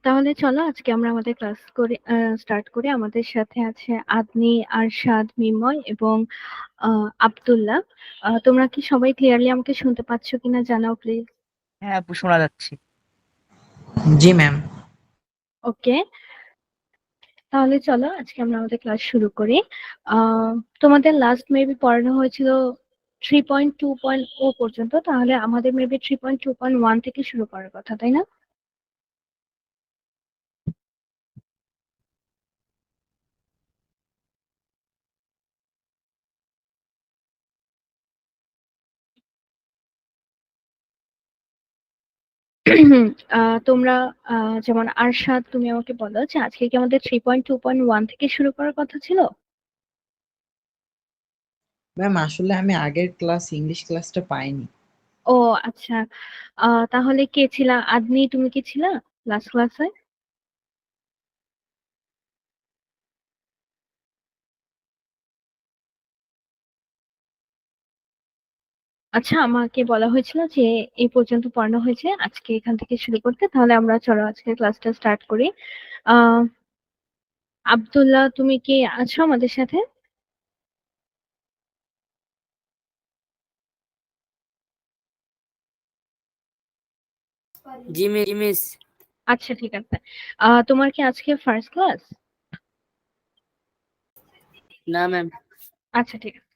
তাহলে চলো আজকে আমরা আমাদের ক্লাস করে স্টার্ট করি। আমাদের সাথে আছে আদনি, আরশাদ, মিময় এবং আব্দুল্লাহ। তোমরা কি সবাই ক্লিয়ারলি আমাকে শুনতে পাচ্ছ কিনা জানাও প্লিজ। হ্যাঁ আপু, শোনা যাচ্ছে। জি ম্যাম। ওকে, তাহলে চলো আজকে আমরা আমাদের ক্লাস শুরু করি। তোমাদের লাস্ট মেবি পড়ানো হয়েছিল 3.2.0 পর্যন্ত, তাহলে আমাদের মেবি 3.2.1 থেকে শুরু করার কথা, তাই না? তোমরা যেমন আরশাদ, তুমি আমাকে বলো যে আজকে কি আমাদের 3.2.1 থেকে শুরু করার কথা ছিল? ম্যাম আসলে আমি আগের ক্লাস ইংলিশ ক্লাসটা পাইনি। ও আচ্ছা, তাহলে কে ছিলা? আদনি, তুমি কি ছিলা লাস্ট ক্লাসে? আচ্ছা, আমাকে বলা হয়েছিল যে এই পর্যন্ত পড়ানো হয়েছে, আজকে এখান থেকে শুরু করতে। তাহলে আমরা চলো আজকে ক্লাসটা স্টার্ট করি। আহ আব্দুল্লাহ, তুমি কি আছো আমাদের সাথে? জি মিস। আচ্ছা ঠিক আছে। তোমার কি আজকে ফার্স্ট ক্লাস? না ম্যাম। আচ্ছা ঠিক আছে,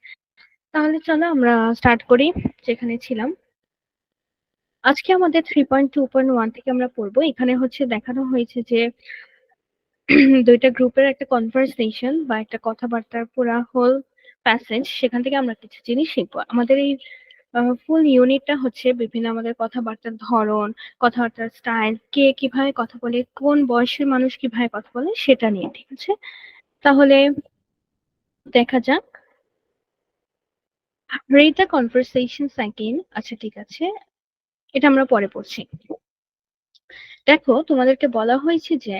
তাহলে চলো আমরা স্টার্ট করি যেখানে ছিলাম। আজকে আমাদের 3.2.1 থেকে আমরা পড়বো। এখানে হচ্ছে দেখানো হয়েছে যে দুইটা গ্রুপের একটা কনভারসেশন বা একটা কথাবার্তার পুরা হোল প্যাসেজ, সেখান থেকে আমরা কিছু জিনিস শিখবো। আমাদের এই ফুল ইউনিটটা হচ্ছে বিভিন্ন আমাদের কথাবার্তার ধরন, কথাবার্তার স্টাইল, কে কিভাবে কথা বলে, কোন বয়সের মানুষ কিভাবে কথা বলে সেটা নিয়ে, ঠিক আছে? তাহলে দেখা যাক। Red the conversation second. আচ্ছা ঠিক আছে, এটা আমরা পরে পড়ছি। দেখো, তোমাদেরকে বলা হয়েছে যে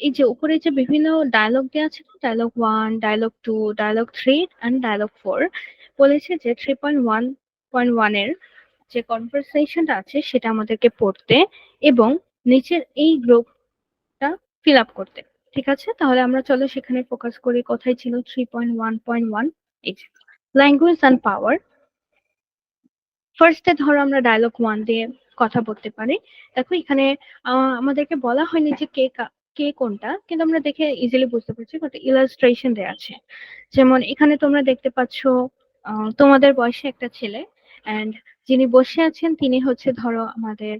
এই যে উপরে যে বিভিন্ন ডায়লগ দেওয়া আছে, dialogue 1, dialogue 2, dialogue 3 and dialogue 4, বলেছে যে 3.1.1 এর যে কনভারসেশনটা আছে সেটা আমাদেরকে পড়তে এবং নিচের এই গ্রুপটা ফিল আপ করতে। ঠিক আছে, তাহলে আমরা চলো সেখানে ফোকাস করি। কোথায় ছিল 3.1.1? এই যে ল্যাঙ্গুয়েজ অ্যান্ড পাওয়ার। ফার্স্টে ধরো আমরা ডায়লগ 1 দিয়ে কথা বলতে পারি। দেখো এখানে আমাদেরকে বলা হয়নি যে কে কোনটা, কিন্তু আমরা দেখে ইজিলি বুঝতে পারছি, কত ইলাস্ট্রেশন দেয়া আছে। যেমন এখানে তোমরা দেখতে পাচ্ছ তোমাদের বয়সে একটা ছেলে, এন্ড যিনি বসে আছেন তিনি হচ্ছে ধরো আমাদের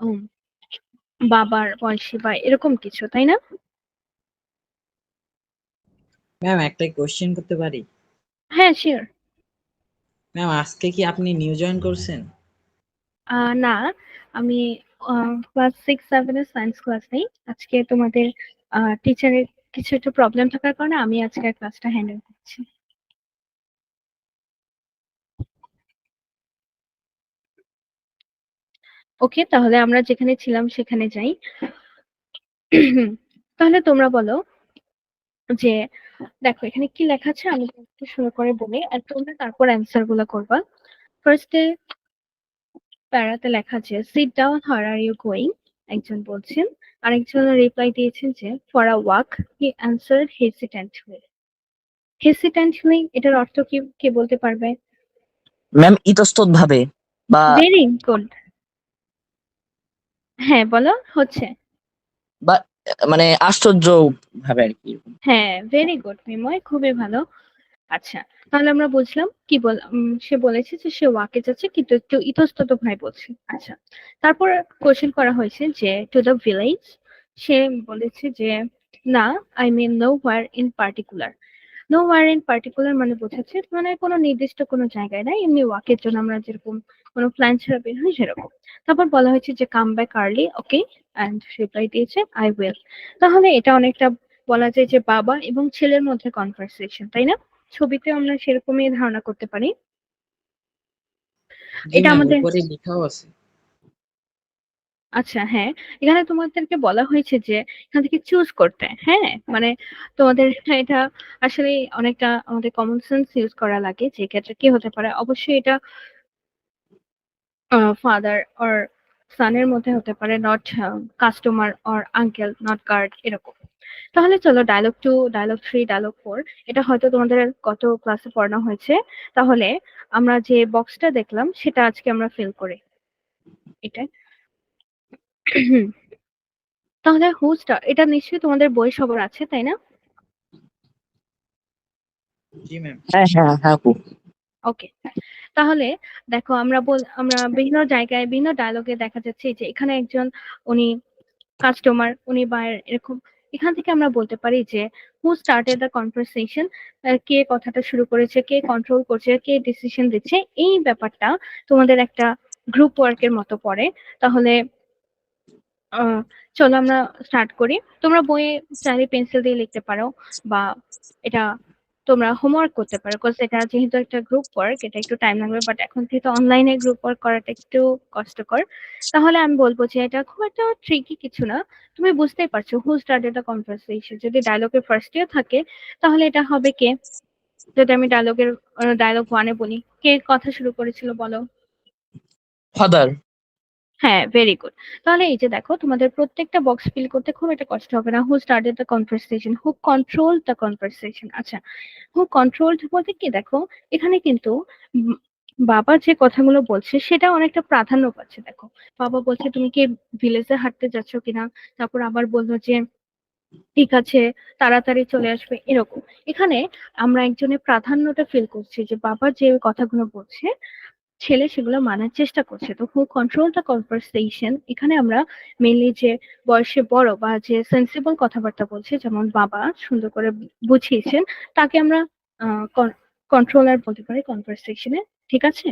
উম, বাবার বয়সী বা এরকম কিছু, তাই না? ম্যাম একটা কোশ্চেন করতে পারি? হ্যাঁ শিওর। ম্যাম আজকে কি আপনি নিউ জয়েন করছেন? না, আমি ক্লাস 6-7 এর সায়েন্স ক্লাস নেই আজকে। তোমাদের টিচারের কিছু একটা প্রবলেম থাকার কারণে আমি আজকে ক্লাসটা হ্যান্ডেল করছি। ওকে, তাহলে আমরা যেখানে ছিলাম সেখানে যাই। তাহলে তোমরা বলো যে, দেখো এখানে কি লেখা আছে, আমি একটু শুরু করে বলি আর তোমরা তারপর অ্যান্সার গুলো করবা। ফার্স্টে প্যারাতে লেখা আছে sit down, where are you going, একজন বলছেন। আরেকজন রিপ্লাই দিয়েছেন যে for a walk, he answered hesitantly. Hesitantly এটার অর্থ কি, কে বলতে পারবে? ম্যাম ইতস্তত ভাবে বা ভেরি গুড। হ্যাঁ বলো, হচ্ছে। বা মানে আশ্চর্য ভাবে আর কি। হ্যাঁ, ভেরি গুড মিময়, খুবই ভালো। আচ্ছা, তাহলে আমরা বুঝলাম কি সে বলেছে যে সে ওয়াকে যাচ্ছে কিন্তু একটু ইতস্তত ভাই বলছে। আচ্ছা, তারপর কোশ্চেন করা হয়েছে যে টু দ্য ভিলেজ, সে বলেছে যে না, I mean nowhere in particular. Nowhere in particular মানে বোঝাচ্ছে মানে কোনো নির্দিষ্ট কোনো জায়গায় নাই, এমনি ওয়াকের জন্য আমরা যেরকম কোনো প্ল্যান ছাড়া বের হই সেরকম। তারপর বলা হয়েছে যে come back early, okay, and reply দিয়েছে আই উইল। তাহলে এটা অনেকটা বলা যায় যে বাবা এবং ছেলের মধ্যে কনভারসেশন, তাই না? ছবিতে আমরা সেরকমই ধারণা করতে পারি। জি এটা ম্যাম, আমাদের, উপরে লেখাও আছে। আচ্ছা হ্যাঁ, এখানে তোমাদেরকে বলা হয়েছে যে এখান থেকে চুজ করতে। হ্যাঁ মানে তোমাদের এটা আসলে অনেকটা আমাদের কমন সেন্স ইউজ করা লাগে, যে ক্ষেত্রে কি হতে পারে। অবশ্যই এটা ফাদার অর সানের মধ্যে হতে পারে not customer or uncle, not guard, এরকম। তাহলে চলো ডায়লগ 2, ডায়লগ 3, ডায়লগ 4 এটা হয়তো তোমাদের গত ক্লাসে পড়ানো হয়েছে। তাহলে আমরা যে বক্সটা দেখলাম সেটা আজকে আমরা ফিল করি। এটা তাহলে হুজটা এটা নিশ্চয়ই তোমাদের বই সবার আছে, তাই না? জি ম্যাম। হ্যাঁ হ্যাঁ হ্যাঁ আপু। ওকে, তাহলে দেখো আমরা বিভিন্ন জায়গায় বিভিন্ন ডায়লগে দেখা যাচ্ছে যে এখানে একজন উনি কাস্টমার, উনি বায়ার, এরকম। এখান থেকে আমরা বলতে পারি যে হু স্টার্টেড দ্য কনভারসেশন, কে কথাটা শুরু করেছে, কে কন্ট্রোল করছে, কে ডিসিশন দিচ্ছে, এই ব্যাপারটা তোমাদের একটা গ্রুপ ওয়ার্কের মতো পড়ে। তাহলে চলো আমরা স্টার্ট করি। তোমরা বইয়ে চাইলে পেন্সিল দিয়ে লিখতে পারো, বা এটা তোমরা হোমওয়ার্ক করতে পারো, বিকজ এটা যেহেতু একটা গ্রুপ ওয়ার্ক এটা একটু টাইম লাগবে, বাট এখন যেহেতু অনলাইনে গ্রুপ ওয়ার্ক করাটা একটু কষ্টকর। তাহলে আমি বলবো যে এটা খুব একটা ট্রিকি কিছু না, তুমি বুঝতেই পারছো হু স্টার্টেড দ্য কনভারসেশন। যদি ডায়লগের ফার্স্ট ইয়ার থাকে তাহলে এটা হবে কে। যদি আমি ডায়লগ 1-এ বলি, কে কথা শুরু করেছিল বলো? ফাদার। হ্যাঁ, ভেরি গুড। তাহলে এই যে দেখো তোমাদের প্রত্যেকটা বক্স ফিল করতে খুব একটা কষ্ট হবে না। Who started the conversation, who controlled the conversation. আচ্ছা, হু কন্ট্রোলড বলতে কি, দেখো এখানে কিন্তু উম, বাবা যে কথাগুলো বলছে সেটা অনেকটা প্রাধান্য পাচ্ছে। দেখো বাবা বলছে তুমি কি ভিলেজে হাঁটতে যাচ্ছ কিনা, তারপর আবার বললো যে ঠিক আছে তাড়াতাড়ি চলে আসবে, এরকম। এখানে আমরা একজনের প্রাধান্যটা ফিল করছি যে বাবা যে কথাগুলো বলছে ছেলে সেগুলো মানার চেষ্টা করছে। তো হু কন্ট্রোল দ্য কনভারসেশন, এখানে আমরা মেনলি যে বয়সে বড় বা যে সেন্সিবল কথাবার্তা বলছে, যেমন বাবা সুন্দর করে বুঝিয়েছেন, তাকে আমরা কন্ট্রোলার বলতে পারি কনভারসেশনে। ঠিক আছে?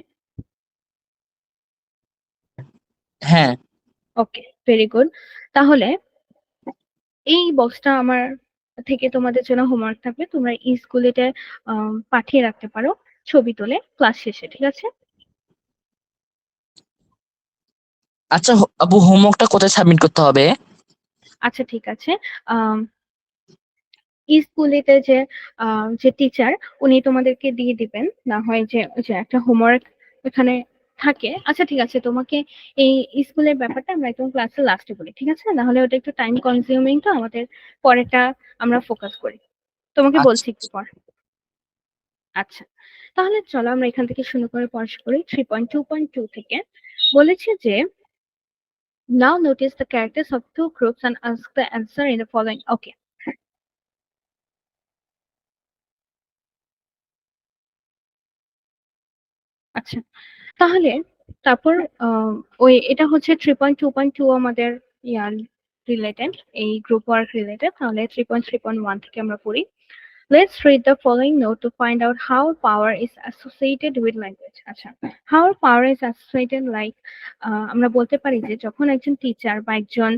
হ্যাঁ। ওকে, ভেরি গুড। তাহলে এই বক্সটা আমার থেকে তোমাদের জন্য হোমওয়ার্ক থাকবে, তোমরা এই স্কুলেতে পাঠিয়ে রাখতে পারো ছবি তুলে ক্লাস শেষে। ঠিক আছে? আচ্ছা আপু, হোমওয়ার্কটা কোথায় সাবমিট করতে হবে? আচ্ছা ঠিক আছে। আহ স্কুলেতে যে টিচার উনি তোমাদেরকে দিয়ে দিবেন, না হয় যে ওই যে একটা হোমওয়ার্ক এখানে থাকে। আচ্ছা ঠিক আছে, তোমাকে এই স্কুলের ব্যাপারটা আমরা একদম ক্লাসের লাস্টে বলি, ঠিক আছে? নাহলে ওটা একটু টাইম কনজিউমিং, তো আমাদের পরেরটা আমরা ফোকাস করি। তোমাকে আচ্ছা। বলছি একটু পর। আচ্ছা, তাহলে চলো আমরা এখান থেকে শুরু করে পড়াশোনা করি। 3.2.2 থেকে বলেছে যে now notice the characters of two groups and ask the answer in the following. Okay, আচ্ছা। তাহলে তারপর ওই এটা হচ্ছে 3.2.2 আমাদের ইয়ার রিলেটেড, এই গ্রুপ ওয়ার্ক রিলেটেড। তাহলে 3.3.1 থেকে আমরা পড়ি। Let's read the following note to find out how power is associated with language. আচ্ছা, how power is associated like আমরা বলতে পারি যে যখন একজন টিচার বা একজন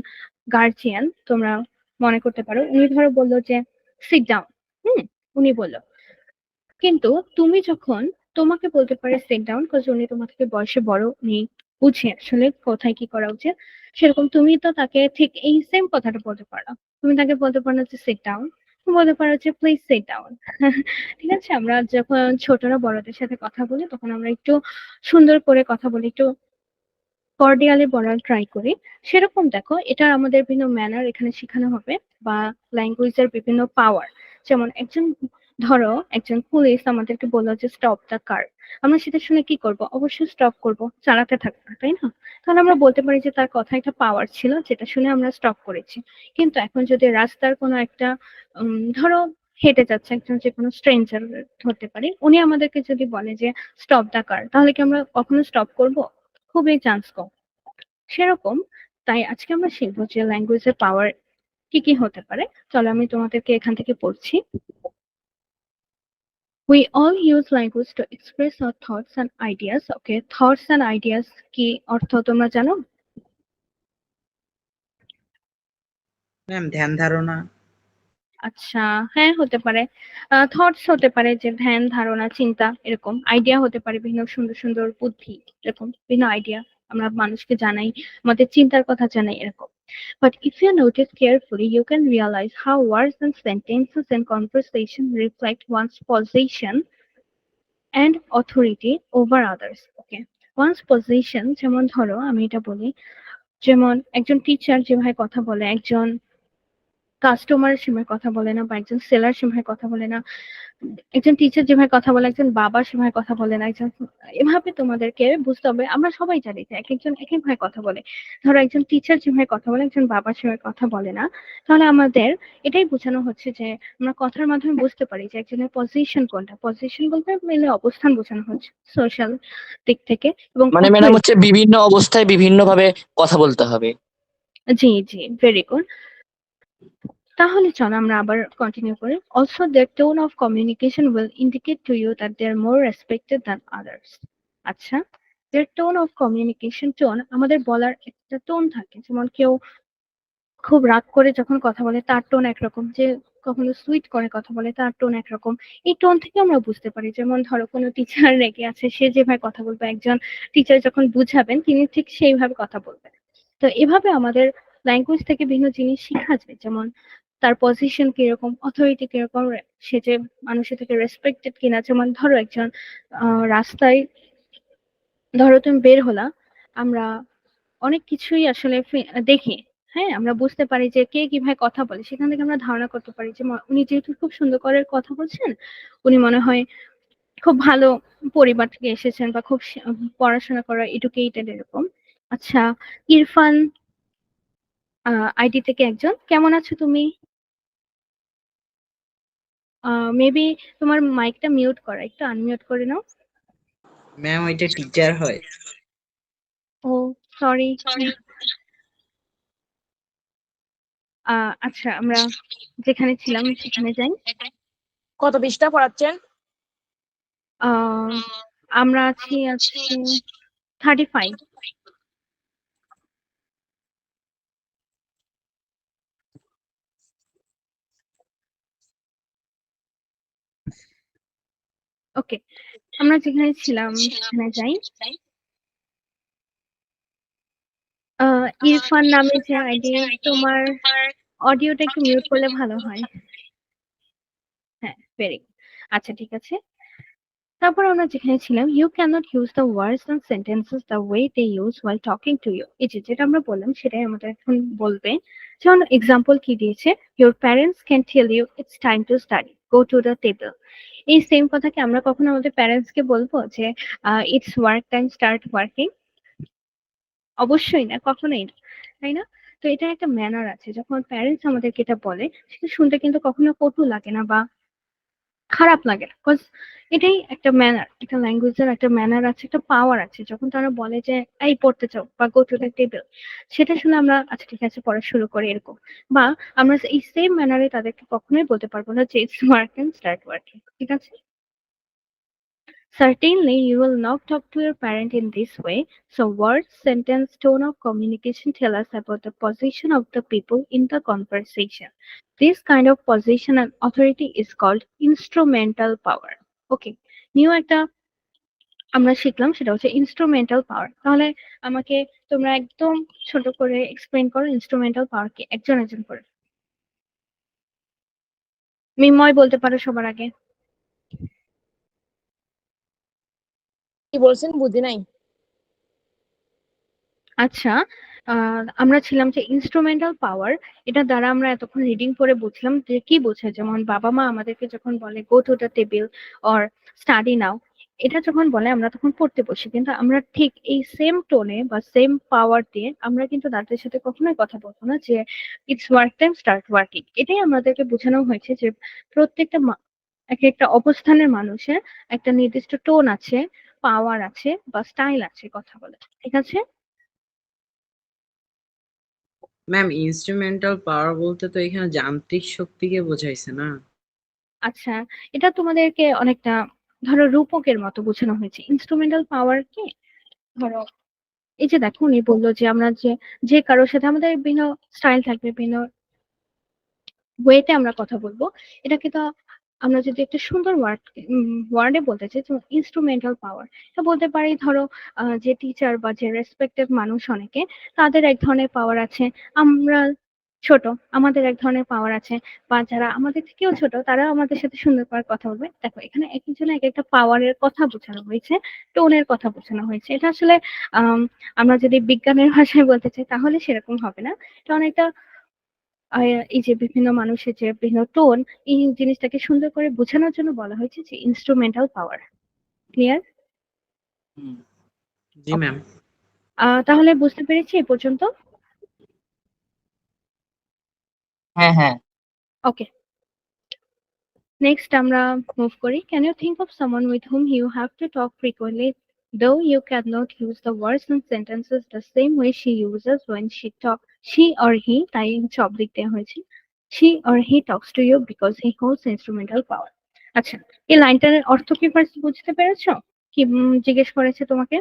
গার্জিয়ান, তোমরা মনে করতে পারো উনি ধরো বললো যে সিট ডাউন, উনি বললো, কিন্তু তুমি যখন তোমাকে বলতে পারে সিট ডাউন, কারণ উনি তোমার থেকে বয়সে বড়, উনি বুঝে আসলে কোথায় কি করা উচিত। সেরকম তুমি তো তাকে ঠিক এই সেম কথাটা বলতে পারো। তুমি তাকে বলতে পারো যে সিট ডাউন, তুমি বলতে পারো যে প্লিজ সিট ডাউন। ঠিক আছে? আমরা যখন ছোটরা বড়দের সাথে কথা বলি তখন আমরা একটু সুন্দর করে কথা বলি, একটু কর্ডিয়ালি বলার ট্রাই করি। সেরকম দেখো এটা আমাদের বিভিন্ন ম্যানার এখানে শেখানো হবে, বা ল্যাঙ্গুয়েজের বিভিন্ন পাওয়ার। যেমন ধরো একজন পুলিশ আমাদেরকে বললো যে স্টপ দ্য কার, আমরা সেটা শুনে কি করব? অবশ্যই স্টপ করব, চালাতে থাকবো, তাই না? তাহলে আমরা বলতে পারি যে তার কথা একটা পাওয়ার ছিল যেটা শুনে আমরা স্টপ করেছি। কিন্তু এখন যদি রাস্তার কোনো একটা ধরো হেঁটে যাচ্ছে একজন, যে কোনো স্ট্রেঞ্জার ধরতে পারি, উনি আমাদেরকে যদি বলে যে স্টপ দ্য কার, তাহলে কি আমরা কখনো স্টপ করব? খুবই চান্স কম। সেরকম, তাই আজকে আমরা শিখবো যে ল্যাঙ্গুয়েজের পাওয়ার কি কি হতে পারে। চলো আমি তোমাদেরকে এখান থেকে পড়ছি। We all use language to express our thoughts and ideas. Okay, thoughts and ideas কি অর্থ তোমরা জানো? ম্যাম ধ্যান ধারণা। আচ্ছা, হ্যাঁ হতে পারে। থটস হতে পারে যে ধ্যান ধারণা চিন্তা, এরকম। আইডিয়া হতে পারে বিভিন্ন সুন্দর সুন্দর বুদ্ধি, এরকম বিভিন্ন আইডিয়া আমরা মানুষকে জানাই, আমাদের চিন্তার কথা জানাই, এরকম। But if you notice carefully, you can realize how words and sentences and conversation reflect one's position and authority over others. Okay, one's position, যেমন ধরো আমি এটা বলি, যেমন একজন টিচার যেভাবে কথা বলে, একজন কাস্টমার সেভাবে কথা বলে না, বা একজন সেলার সেভাবে কথা বলে না, একজন টিচার যেভাবে কথা বলে, একজন বাবা সেভাবে কথা বলে না, একজন এভাবে তোমাদেরকে বুঝতে হবে। আমরা সবাই জানি যে একজন এক এক ভাবে কথা বলে। ধরো একজন টিচার যেভাবে কথা বলে, একজন বাবা সেভাবে কথা বলে না। তাহলে আমাদের এটাই বোঝানো হচ্ছে যে আমরা কথার মাধ্যমে বুঝতে পারি যে একজনের পজিশন কোনটা। পজিশন বলতে মেনলি অবস্থান বোঝানো হচ্ছে সোশ্যাল দিক থেকে, এবং মানে ম্যাডাম হচ্ছে বিভিন্ন অবস্থায় বিভিন্ন ভাবে কথা বলতে হবে। জি জি, ভেরি গুড। তাহলে চলো আমরা আবার কন্টিনিউ করি। Also their tone of communication will indicate to you that they are more respected than others. আচ্ছা, their tone of communication, tone আমাদের বলার একটা টোন থাকে। যেমন কেউ খুব রাগ করে যখন কথা বলে তার টোন একরকম, যে কখনো সুইট করে কথা বলে তার টোন একরকম। এই টোন থেকে আমরা বুঝতে পারি। যেমন ধরো কোনো টিচার রেগে আছে, সে যেভাবে কথা বলবে, একজন টিচার যখন বুঝাবেন তিনি ঠিক সেইভাবে কথা বলবেন। তো এভাবে আমাদের ল্যাঙ্গুয়েজ থেকে বিভিন্ন জিনিস শেখা যায়। যেমন তার পজিশন কিরকম, অথরিটি কিরকম, সে যে মানুষের থেকে রেসপেক্টেড কিনা। যেমন ধরো একজন রাস্তায়, ধরো তুমি বের হলা, আমরা অনেক কিছুই আসলে দেখি। হ্যাঁ, আমরা বুঝতে পারি যে কে কিভাবে কথা বলে, সেখান থেকে আমরা ধারণা করতে পারি যে উনি যেহেতু খুব সুন্দর করে কথা বলছেন, উনি মনে হয় খুব ভালো পরিবার থেকে এসেছেন, বা খুব পড়াশোনা করা, এডুকেটেড, এরকম। আচ্ছা, ইরফান আইডি থেকে একজন, কেমন আছো তুমি? মেবি তোমার মাইকটা মিউট করা, একটু আনমিউট করে নাও। ম্যাম ওইটা টিচার হয়। ও, সরি। আচ্ছা, আমরা যেখানে ছিলাম সেখানে যাই। কত পৃষ্ঠা পড়াচ্ছেন? আহ আমরা আছি আজকে 35। ওকে, আমরা যেখানে ছিলাম সেখানে যাই। ইরফান নামে যে আইডি, তোমার অডিওটা একটু মিউট করলে ভালো হয়। হ্যাঁ, ভেরি গুড। আচ্ছা, ঠিক আছে। তারপর আমরা যেখানে ছিলাম, you can't use the words and sentences the way they use while talking to you. এই যে যেটা আমরা বললাম সেটাই আমাদের এখন বলবে। যেমন এক্সাম্পল কি দিয়েছে, your parents can tell you it's time to study, go to the table. এই সেম কথা কি আমরা কখনো আমাদের প্যারেন্টস কে বলবো যে it's work time, start working? অবশ্যই না, কখনোই না, তাই না? তো এটা একটা ম্যানার আছে। যখন প্যারেন্টস আমাদেরকে এটা বলে, সেটা শুনতে কিন্তু কখনো কটু লাগে না বা খারাপ লাগে না, বিকজ এটাই একটা ম্যানার। একটা ল্যাঙ্গুয়েজের একটা ম্যানার আছে, একটা পাওয়ার আছে। যখন তারা বলে যে এই পড়তে চাও বা গো টু দ্য টেবিল, সেটা শুনে আমরা আচ্ছা ঠিক আছে পড়া শুরু করে, এরকম। বা আমরা এই সেম ম্যানারে তাদেরকে কখনোই বলতে পারবো না যে it's work and start working. ঠিক আছে? Certainly, you will not talk to your parent in this way. So, words, sentence, tone of communication tell us about the position of the people in the conversation. This kind of position and authority is called instrumental power. Okay, new একটা আমরা শিখলাম, সেটা হচ্ছে instrumental পাওয়ার। তাহলে আমাকে তোমরা একদম ছোট করে এক্সপ্লেন করো ইনস্ট্রুমেন্টাল পাওয়ার কি, একজন একজন করে। মিময় বলতে পারো সবার আগে। কি বলছেন বুঝি নাই। আচ্ছা, আমরা ছিলাম যে ইনস্ট্রুমেন্টাল পাওয়ার, এটা দ্বারা আমরা এতক্ষণ রিডিং পড়ে বুঝলাম যে কি বোঝায়। যেমন বাবা মা আমাদেরকে যখন বলে গো to the table or study নাও, এটা যখন বলে আমরা তখন পড়তে বসি, কিন্তু আমরা ঠিক এই সেম টোনে বা সেম পাওয়ার দিয়ে আমরা কিন্তু তাদের সাথে কখনোই কথা বলবো না যে it's work time, start working. এটাই আমাদেরকে বোঝানো হয়েছে যে প্রত্যেকটা এক একটা অবস্থানের মানুষের একটা নির্দিষ্ট টোন আছে, পাওয়ার আছে, বা স্টাইল আছে কথা বলে। ঠিক আছে? ম্যাম ইনস্ট্রুমেন্টাল পাওয়ার বলতে তো এখানে যান্ত্রিক শক্তিকে বোঝাইছে না? আচ্ছা, এটা তোমাদেরকে অনেকটা ধরো রূপকের মতো বোঝানো হয়েছে। ইনস্ট্রুমেন্টাল পাওয়ার কি, ধরো এই যে দেখো উনি বললো যে আমরা যে যে কারোর সাথে আমাদের বিভিন্ন স্টাইল থাকবে, বিভিন্ন ওয়েতে আমরা কথা বলবো। এটাকে তো আমরা যদি একটা সুন্দর ওয়ার্ডে বলতে চাই, যেমন ইনস্ট্রুমেন্টাল পাওয়ার, এটা বলতে পারি ধরো যে টিচার বা যে রেসপেক্টেড মানুষ অনেকে, তাদের এক ধরনের পাওয়ার আছে। আমরা ছোট, আমাদের এক ধরনের পাওয়ার আছে, বা যারা আমাদের থেকেও ছোট তারা আমাদের সাথে সুন্দর করে কথা বলবে। দেখো এখানে একজনের এক একটা পাওয়ারের কথা বোঝানো হয়েছে, টোনের কথা বোঝানো হয়েছে। এটা আসলে আম, আমরা যদি বিজ্ঞানের ভাষায় বলতে চাই তাহলে সেরকম হবে না। এটা অনেকটা এই যে বিভিন্ন মানুষের যে বিভিন্ন টোন, এই জিনিসটাকে সুন্দর করে বোঝানোর জন্য বলা হয়েছে যে ইনস্ট্রুমেন্টাল পাওয়ার। ক্লিয়ার? হুম। জি ওকে, ম্যাম। তাহলে বুঝতে পেরেছি এই পর্যন্ত। হ্যাঁ হ্যাঁ। ওকে, নেক্সট আমরা মুভ করি। Can you think of someone with hmm you have to talk frequently though you cannot use the words and sentences the same way she uses when she or he, তাই সব দিক দেওয়া হয়েছে, she or he talks to you because he holds instrumental power। আচ্ছা, এই লাইনটার অর্থ কি first বুঝতে পেরেছো? কি জিজ্ঞেস করেছে তোমাকে?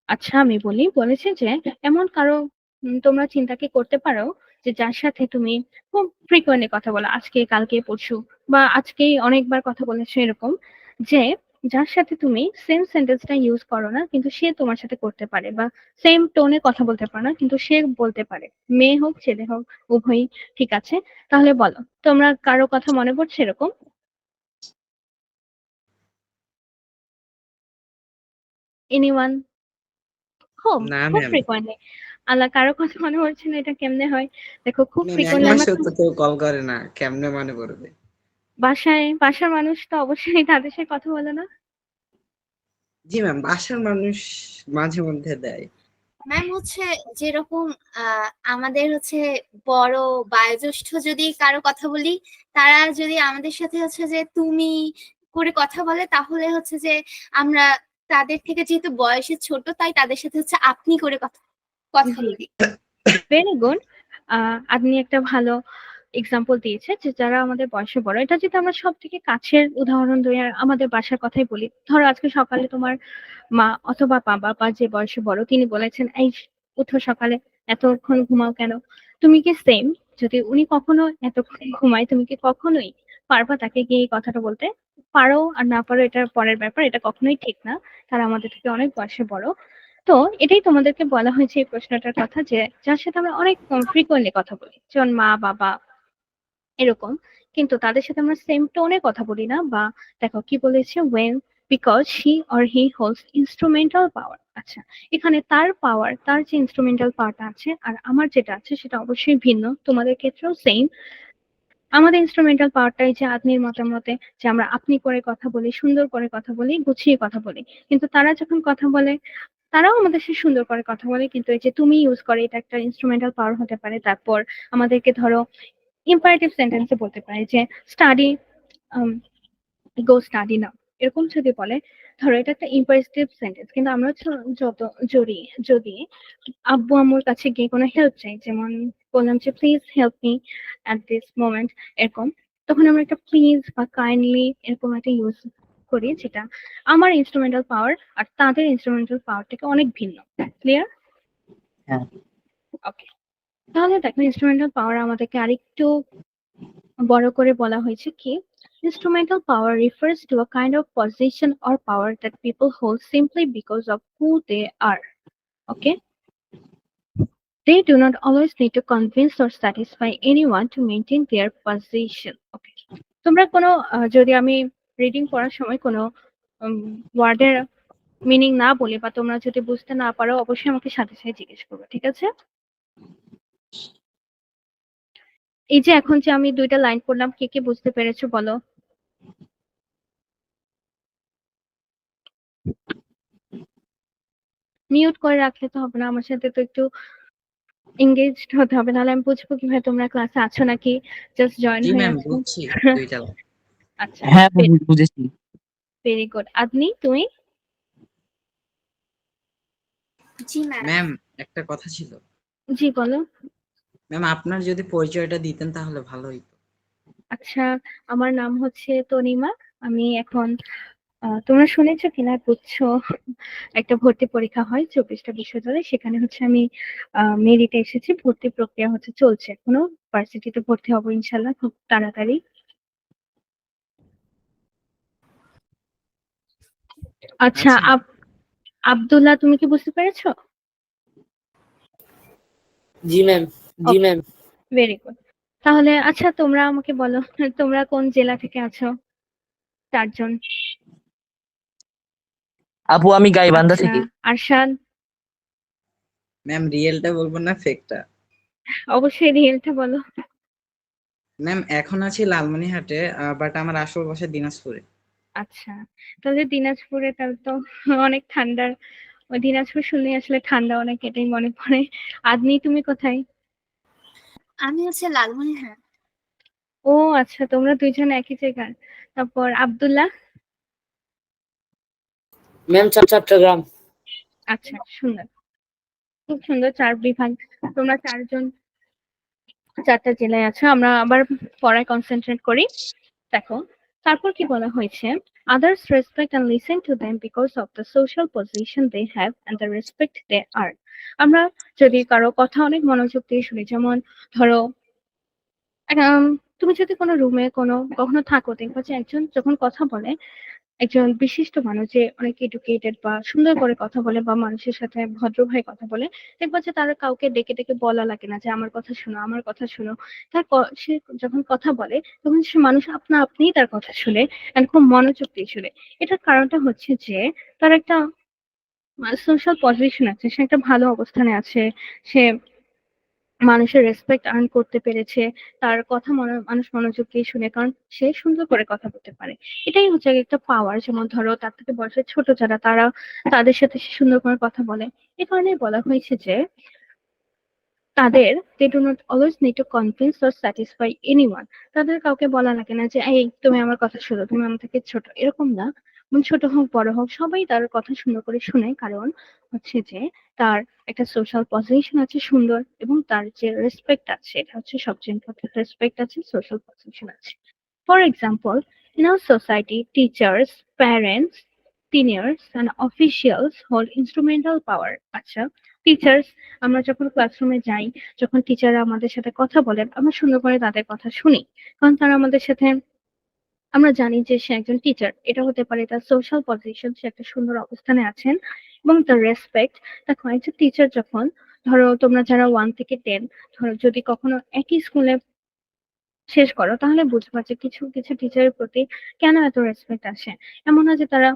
আচ্ছা আমি বলি, বলেছে যে এমন কারো তোমরা চিন্তা কি করতে পারো যে যার সাথে তুমি খুব ফ্রিকোয়েন্টলি কথা বলো, আজকে কালকে পরশু বা আজকেই অনেকবার কথা বলেছো, এরকম যে যার সাথে তুমি সেম সেন্টেন্সটা ইউজ করো না কিন্তু সে তোমার সাথে করতে পারে, বা সেম টোনে কথা বলতে পারো না কিন্তু সে বলতে পারে, মেয়ে হোক ছেলে হোক উভয়ই। ঠিক আছে, তাহলে বলো তোমরা কারো কথা মনে পড়ছে এরকম? এনিওয়ান? খুব না খুব ম্যাম, ফ্রিকোয়েন্টলি? আল্লাহ, কারো কথা মনে পড়ছে না, এটা কেমনে হয়? দেখো খুব ম্যাম এক ফ্রিকোয়েন্টলি আমরা মাসেও তো কেউ কল করে না, কেমনে মনে করবে? বাসার মানুষ তো অবশ্যই তাদের সাথে কথা বলে না? জি ম্যাম, বাসার মানুষ মাঝে মধ্যে দেয়। ম্যাম হচ্ছে যেরকম আমাদের হচ্ছে বড় বয়োজ্যেষ্ঠ যদি কারো কথা বলি, তারা যদি আমাদের সাথে হচ্ছে যে তুমি করে কথা বলে, তাহলে হচ্ছে যে আমরা তাদের থেকে যেহেতু বয়সে ছোট, তাই তাদের সাথে হচ্ছে আপনি করে কথা কথা জি, বলি। Very good. আপনি একটা ভালো এক্সাম্পল দিয়েছে যে যারা আমাদের বয়সে বড়। এটা যদি আমরা সব থেকে কাছের উদাহরণ দিই আর আমাদের বাসার কথাই বলি, ধরো আজকে সকালে তোমার মা অথবা বাবা বা যে বয়সে বড় তিনি বলেছেন, এই উঠো সকালে, এতক্ষণ ঘুমাও কেন? তুমি কি সেম, যদি উনি কখনো এতক্ষণ ঘুমায় তুমি কি কখনোই পারবা তাকে গিয়ে এই কথাটা বলতে? পারো আর না পারো এটা পরের ব্যাপার, এটা কখনোই ঠিক না। তারা আমাদের থেকে অনেক বয়সে বড়। তো এটাই তোমাদেরকে বলা হয়েছে এই প্রশ্নটার কথা, যে যার সাথে আমরা অনেক ফ্রিকোয়েন্টলি কথা বলি, যেমন মা বাবা এরকম, কিন্তু তাদের সাথে আমরা সেম টোনে কথা বলি না। বা দেখো কি বলেছে, when because she or he holds instrumental power। আচ্ছা, এখানে তার পাওয়ার, তার যে ইনস্ট্রুমেন্টাল পাওয়ারটা আছে আর আমার যেটা আছে সেটা অবশ্যই ভিন্ন। তোমাদের ক্ষেত্রেও সেম। আমাদের ইনস্ট্রুমেন্টাল পাওয়ারটাই যে আদমির মতামতে যে আমরা আপনি করে কথা বলি, সুন্দর করে কথা বলি, গুছিয়ে কথা বলি, কিন্তু তারা যখন কথা বলে তারাও আমাদের সাথে সুন্দর করে কথা বলে, কিন্তু এই যে তুমি ইউজ করে এটা একটা ইনস্ট্রুমেন্টাল পাওয়ার হতে পারে। তারপর আমাদেরকে ধরো ইম্পারেটিভ সেন্টেন্সে বলতে পারে যে স্টাডি, গো স্টাডি নাও, এরকম যদি বলে, ধরো এটা একটা ইম্পারেটিভ সেন্টেন্স, কিন্তু আমরা যত যদি যদি আব্বু আম্মুর কাছে গিয়ে কোনো হেল্প চাই, যেমন বললাম যে please help me at this moment, এরকম, তখন আমরা একটা প্লিজ বা কাইন্ডলি এরকম একটা ইউজ করি, যেটা আমার ইনস্ট্রুমেন্টাল পাওয়ার আর তাদের ইনস্ট্রুমেন্টাল পাওয়ার থেকে অনেক ভিন্ন। ক্লিয়ার? হ্যাঁ। ওকে, তাহলে দেখো ইনস্ট্রুমেন্টাল পাওয়ার আমাদেরকে আরেকটু বড় করে বলা হয়েছে কি, instrumental power refers to a kind of position or power that people hold simply because of who they are. Okay, they do not always need to convince or satisfy anyone to maintain their position. Okay, তোমরা কোনো যদি আমি reading পড়ার সময় কোনো ওয়ার্ডের meaning না বলি বা তোমরা যদি বুঝতে না পারো অবশ্যই আমাকে সাথে সাথে জিজ্ঞেস করবে, ঠিক আছে? এই যে এখন যে আমি দুইটা লাইন পড়লাম, কে কে বুঝতে পেরেছো বলো? মিউট করে রাখলে তো হবে না, আমার সাথে তো একটু এঙ্গেজড হতে হবে, নাহলে আমি বুঝবো কিভাবে তোমরা ক্লাসে আছো নাকি জাস্ট জয়েন জি হয়ে ম্যাম, আছো। বুঝছি দুইটা। আচ্ছা, হ্যাঁ বুঝেছি। Very good. আপনি তুমি? জি ম্যাম। ম্যাম একটা কথা ছিল। জি বলো। ম্যাম আপনার যদি পরিচয়টা দিতেন তাহলে ভালো হইতো। আচ্ছা, আমার নাম হচ্ছে তনিমা। আমি এখন তোমরা শুনেছো কিনা বুঝছো, একটা ভর্তি পরীক্ষা হয় 24টা বিশ্ববিদ্যালয়ে, সেখানে হচ্ছে আমি মেরিটে এসেছি, ভর্তি প্রক্রিয়া হচ্ছে চলছে, এখনো ভার্সিটিতে ভর্তি হবো ইনশাল্লাহ খুব তাড়াতাড়ি। আচ্ছা, আচ্ছা আব্দুল্লাহ তুমি কি বুঝতে পেরেছো? জি ম্যাম। জি Okay. ম্যাম। Very good. তাহলে আচ্ছা তোমরা আমাকে বলো তোমরা কোন জেলা থেকে আছো? 4 জন। আপু আমি গাইবান্ধা আচ্ছা, থেকে। আরশাদ? ম্যাম রিয়েলটা বলবো না ফেকটা? অবশ্যই রিয়েলটা বলো। ম্যাম এখন আছি লালমনিরহাটে, বাট আমার আসল বাসা দিনাজপুরে। আচ্ছা, তাহলে দিনাজপুরে তাহলে তো অনেক ঠান্ডার, ওই দিনাজপুর শুনলেই আসলে ঠান্ডা অনেক, এটাই মনে পড়ে। আদনি তুমি কোথায়? আমি হচ্ছে লালমনিরহাট। ও আচ্ছা, তোমরা দুইজন একই জায়গার। তারপর আব্দুল্লাহ? ম্যাম চট্টগ্রাম। আচ্ছা, সুন্দর, খুব সুন্দর। 4 বিভাগ, তোমরা 4 জন 4টা জেলায় আছো। আমরা আবার পড়ায় কনসেন্ট্রেট করি। দেখো, তারপর কি বলা হয়েছে, others respect and listen to them because of the social position they have and the respect they earn। আমরা যদি কারো কথা অনেক মনোযোগ দিয়ে শুনি, যেমন ধরো আম, তুমি যদি কোনো রুমে কখনো থাকো, দেখবা যে একজন যখন কথা বলে, একজন বিশিষ্ট মানুষ যে অনেক এডুকেটেড বা সুন্দর করে কথা বলে বা মানুষের সাথে ভদ্রভাবে কথা বলে, দেখবা যে তার কাউকে ডেকে ডেকে বলা লাগে না যে আমার কথা শোনো, আমার কথা শোনো। সে যখন কথা বলে তখন সে মানুষ আপনা আপনিই তার কথা শুনে, and খুব মনোযোগ দিয়ে শুনে। এটার কারণটা হচ্ছে যে তার একটা সোশ্যাল পজিশন আছে, সে একটা ভালো অবস্থানে আছে, সে মানুষের রেসপেক্ট আর্ন করতে পেরেছে, তার কথা মানুষ মনোযোগ দিয়ে শুনে, কারণ সে সুন্দর করে কথা বলতে পারে। এটাই হচ্ছে একটা পাওয়ার। যেমন ধরো তার থেকে বয়সে ছোট যারা, তাদের সাথে সে সুন্দর করে কথা বলে। এ কারণে বলা হয়েছে যে তাদের they do not always need to convince or satisfy anyone। তাদের কাউকে বলা লাগে না যে এই তুমি আমার কথা শোনো, তুমি আমার থেকে ছোট, এরকম না। ছোট হোক বড় হোক সবাই তার কথা সুন্দর করে শুনে, কারণ হচ্ছে যে তার একটা সোশ্যাল পজিশন আছে সুন্দর, এবং তার যে রেসপেক্ট আছে, এটা হচ্ছে সবচেয়ে ইম্পর্টেন্ট। রেসপেক্ট আছে, সোশ্যাল পজিশন আছে। For example, in our society, teachers, parents, seniors, and officials hold instrumental power। আচ্ছা, টিচার্স, আমরা যখন ক্লাসরুমে যাই, যখন টিচাররা আমাদের সাথে কথা বলেন, আমরা সুন্দর করে তাদের কথা শুনি, কারণ তারা আমাদের সাথে, আমরা জানি যে সে একজন টিচার। এটা হতে পারে তার সোশ্যাল পজিশন, সে একটা সুন্দর অবস্থানে আছেন, এবং তার রেসপেক্ট। দেখো, একজন টিচার যখন, ধরো তোমরা যারা 1 থেকে 10, ধরো যদি কখনো একই স্কুলে শেষ করো, তাহলে বুঝবা যে কিছু কিছু টিচারের প্রতি কেন এত রেসপেক্ট আসে। এমন না যে তারা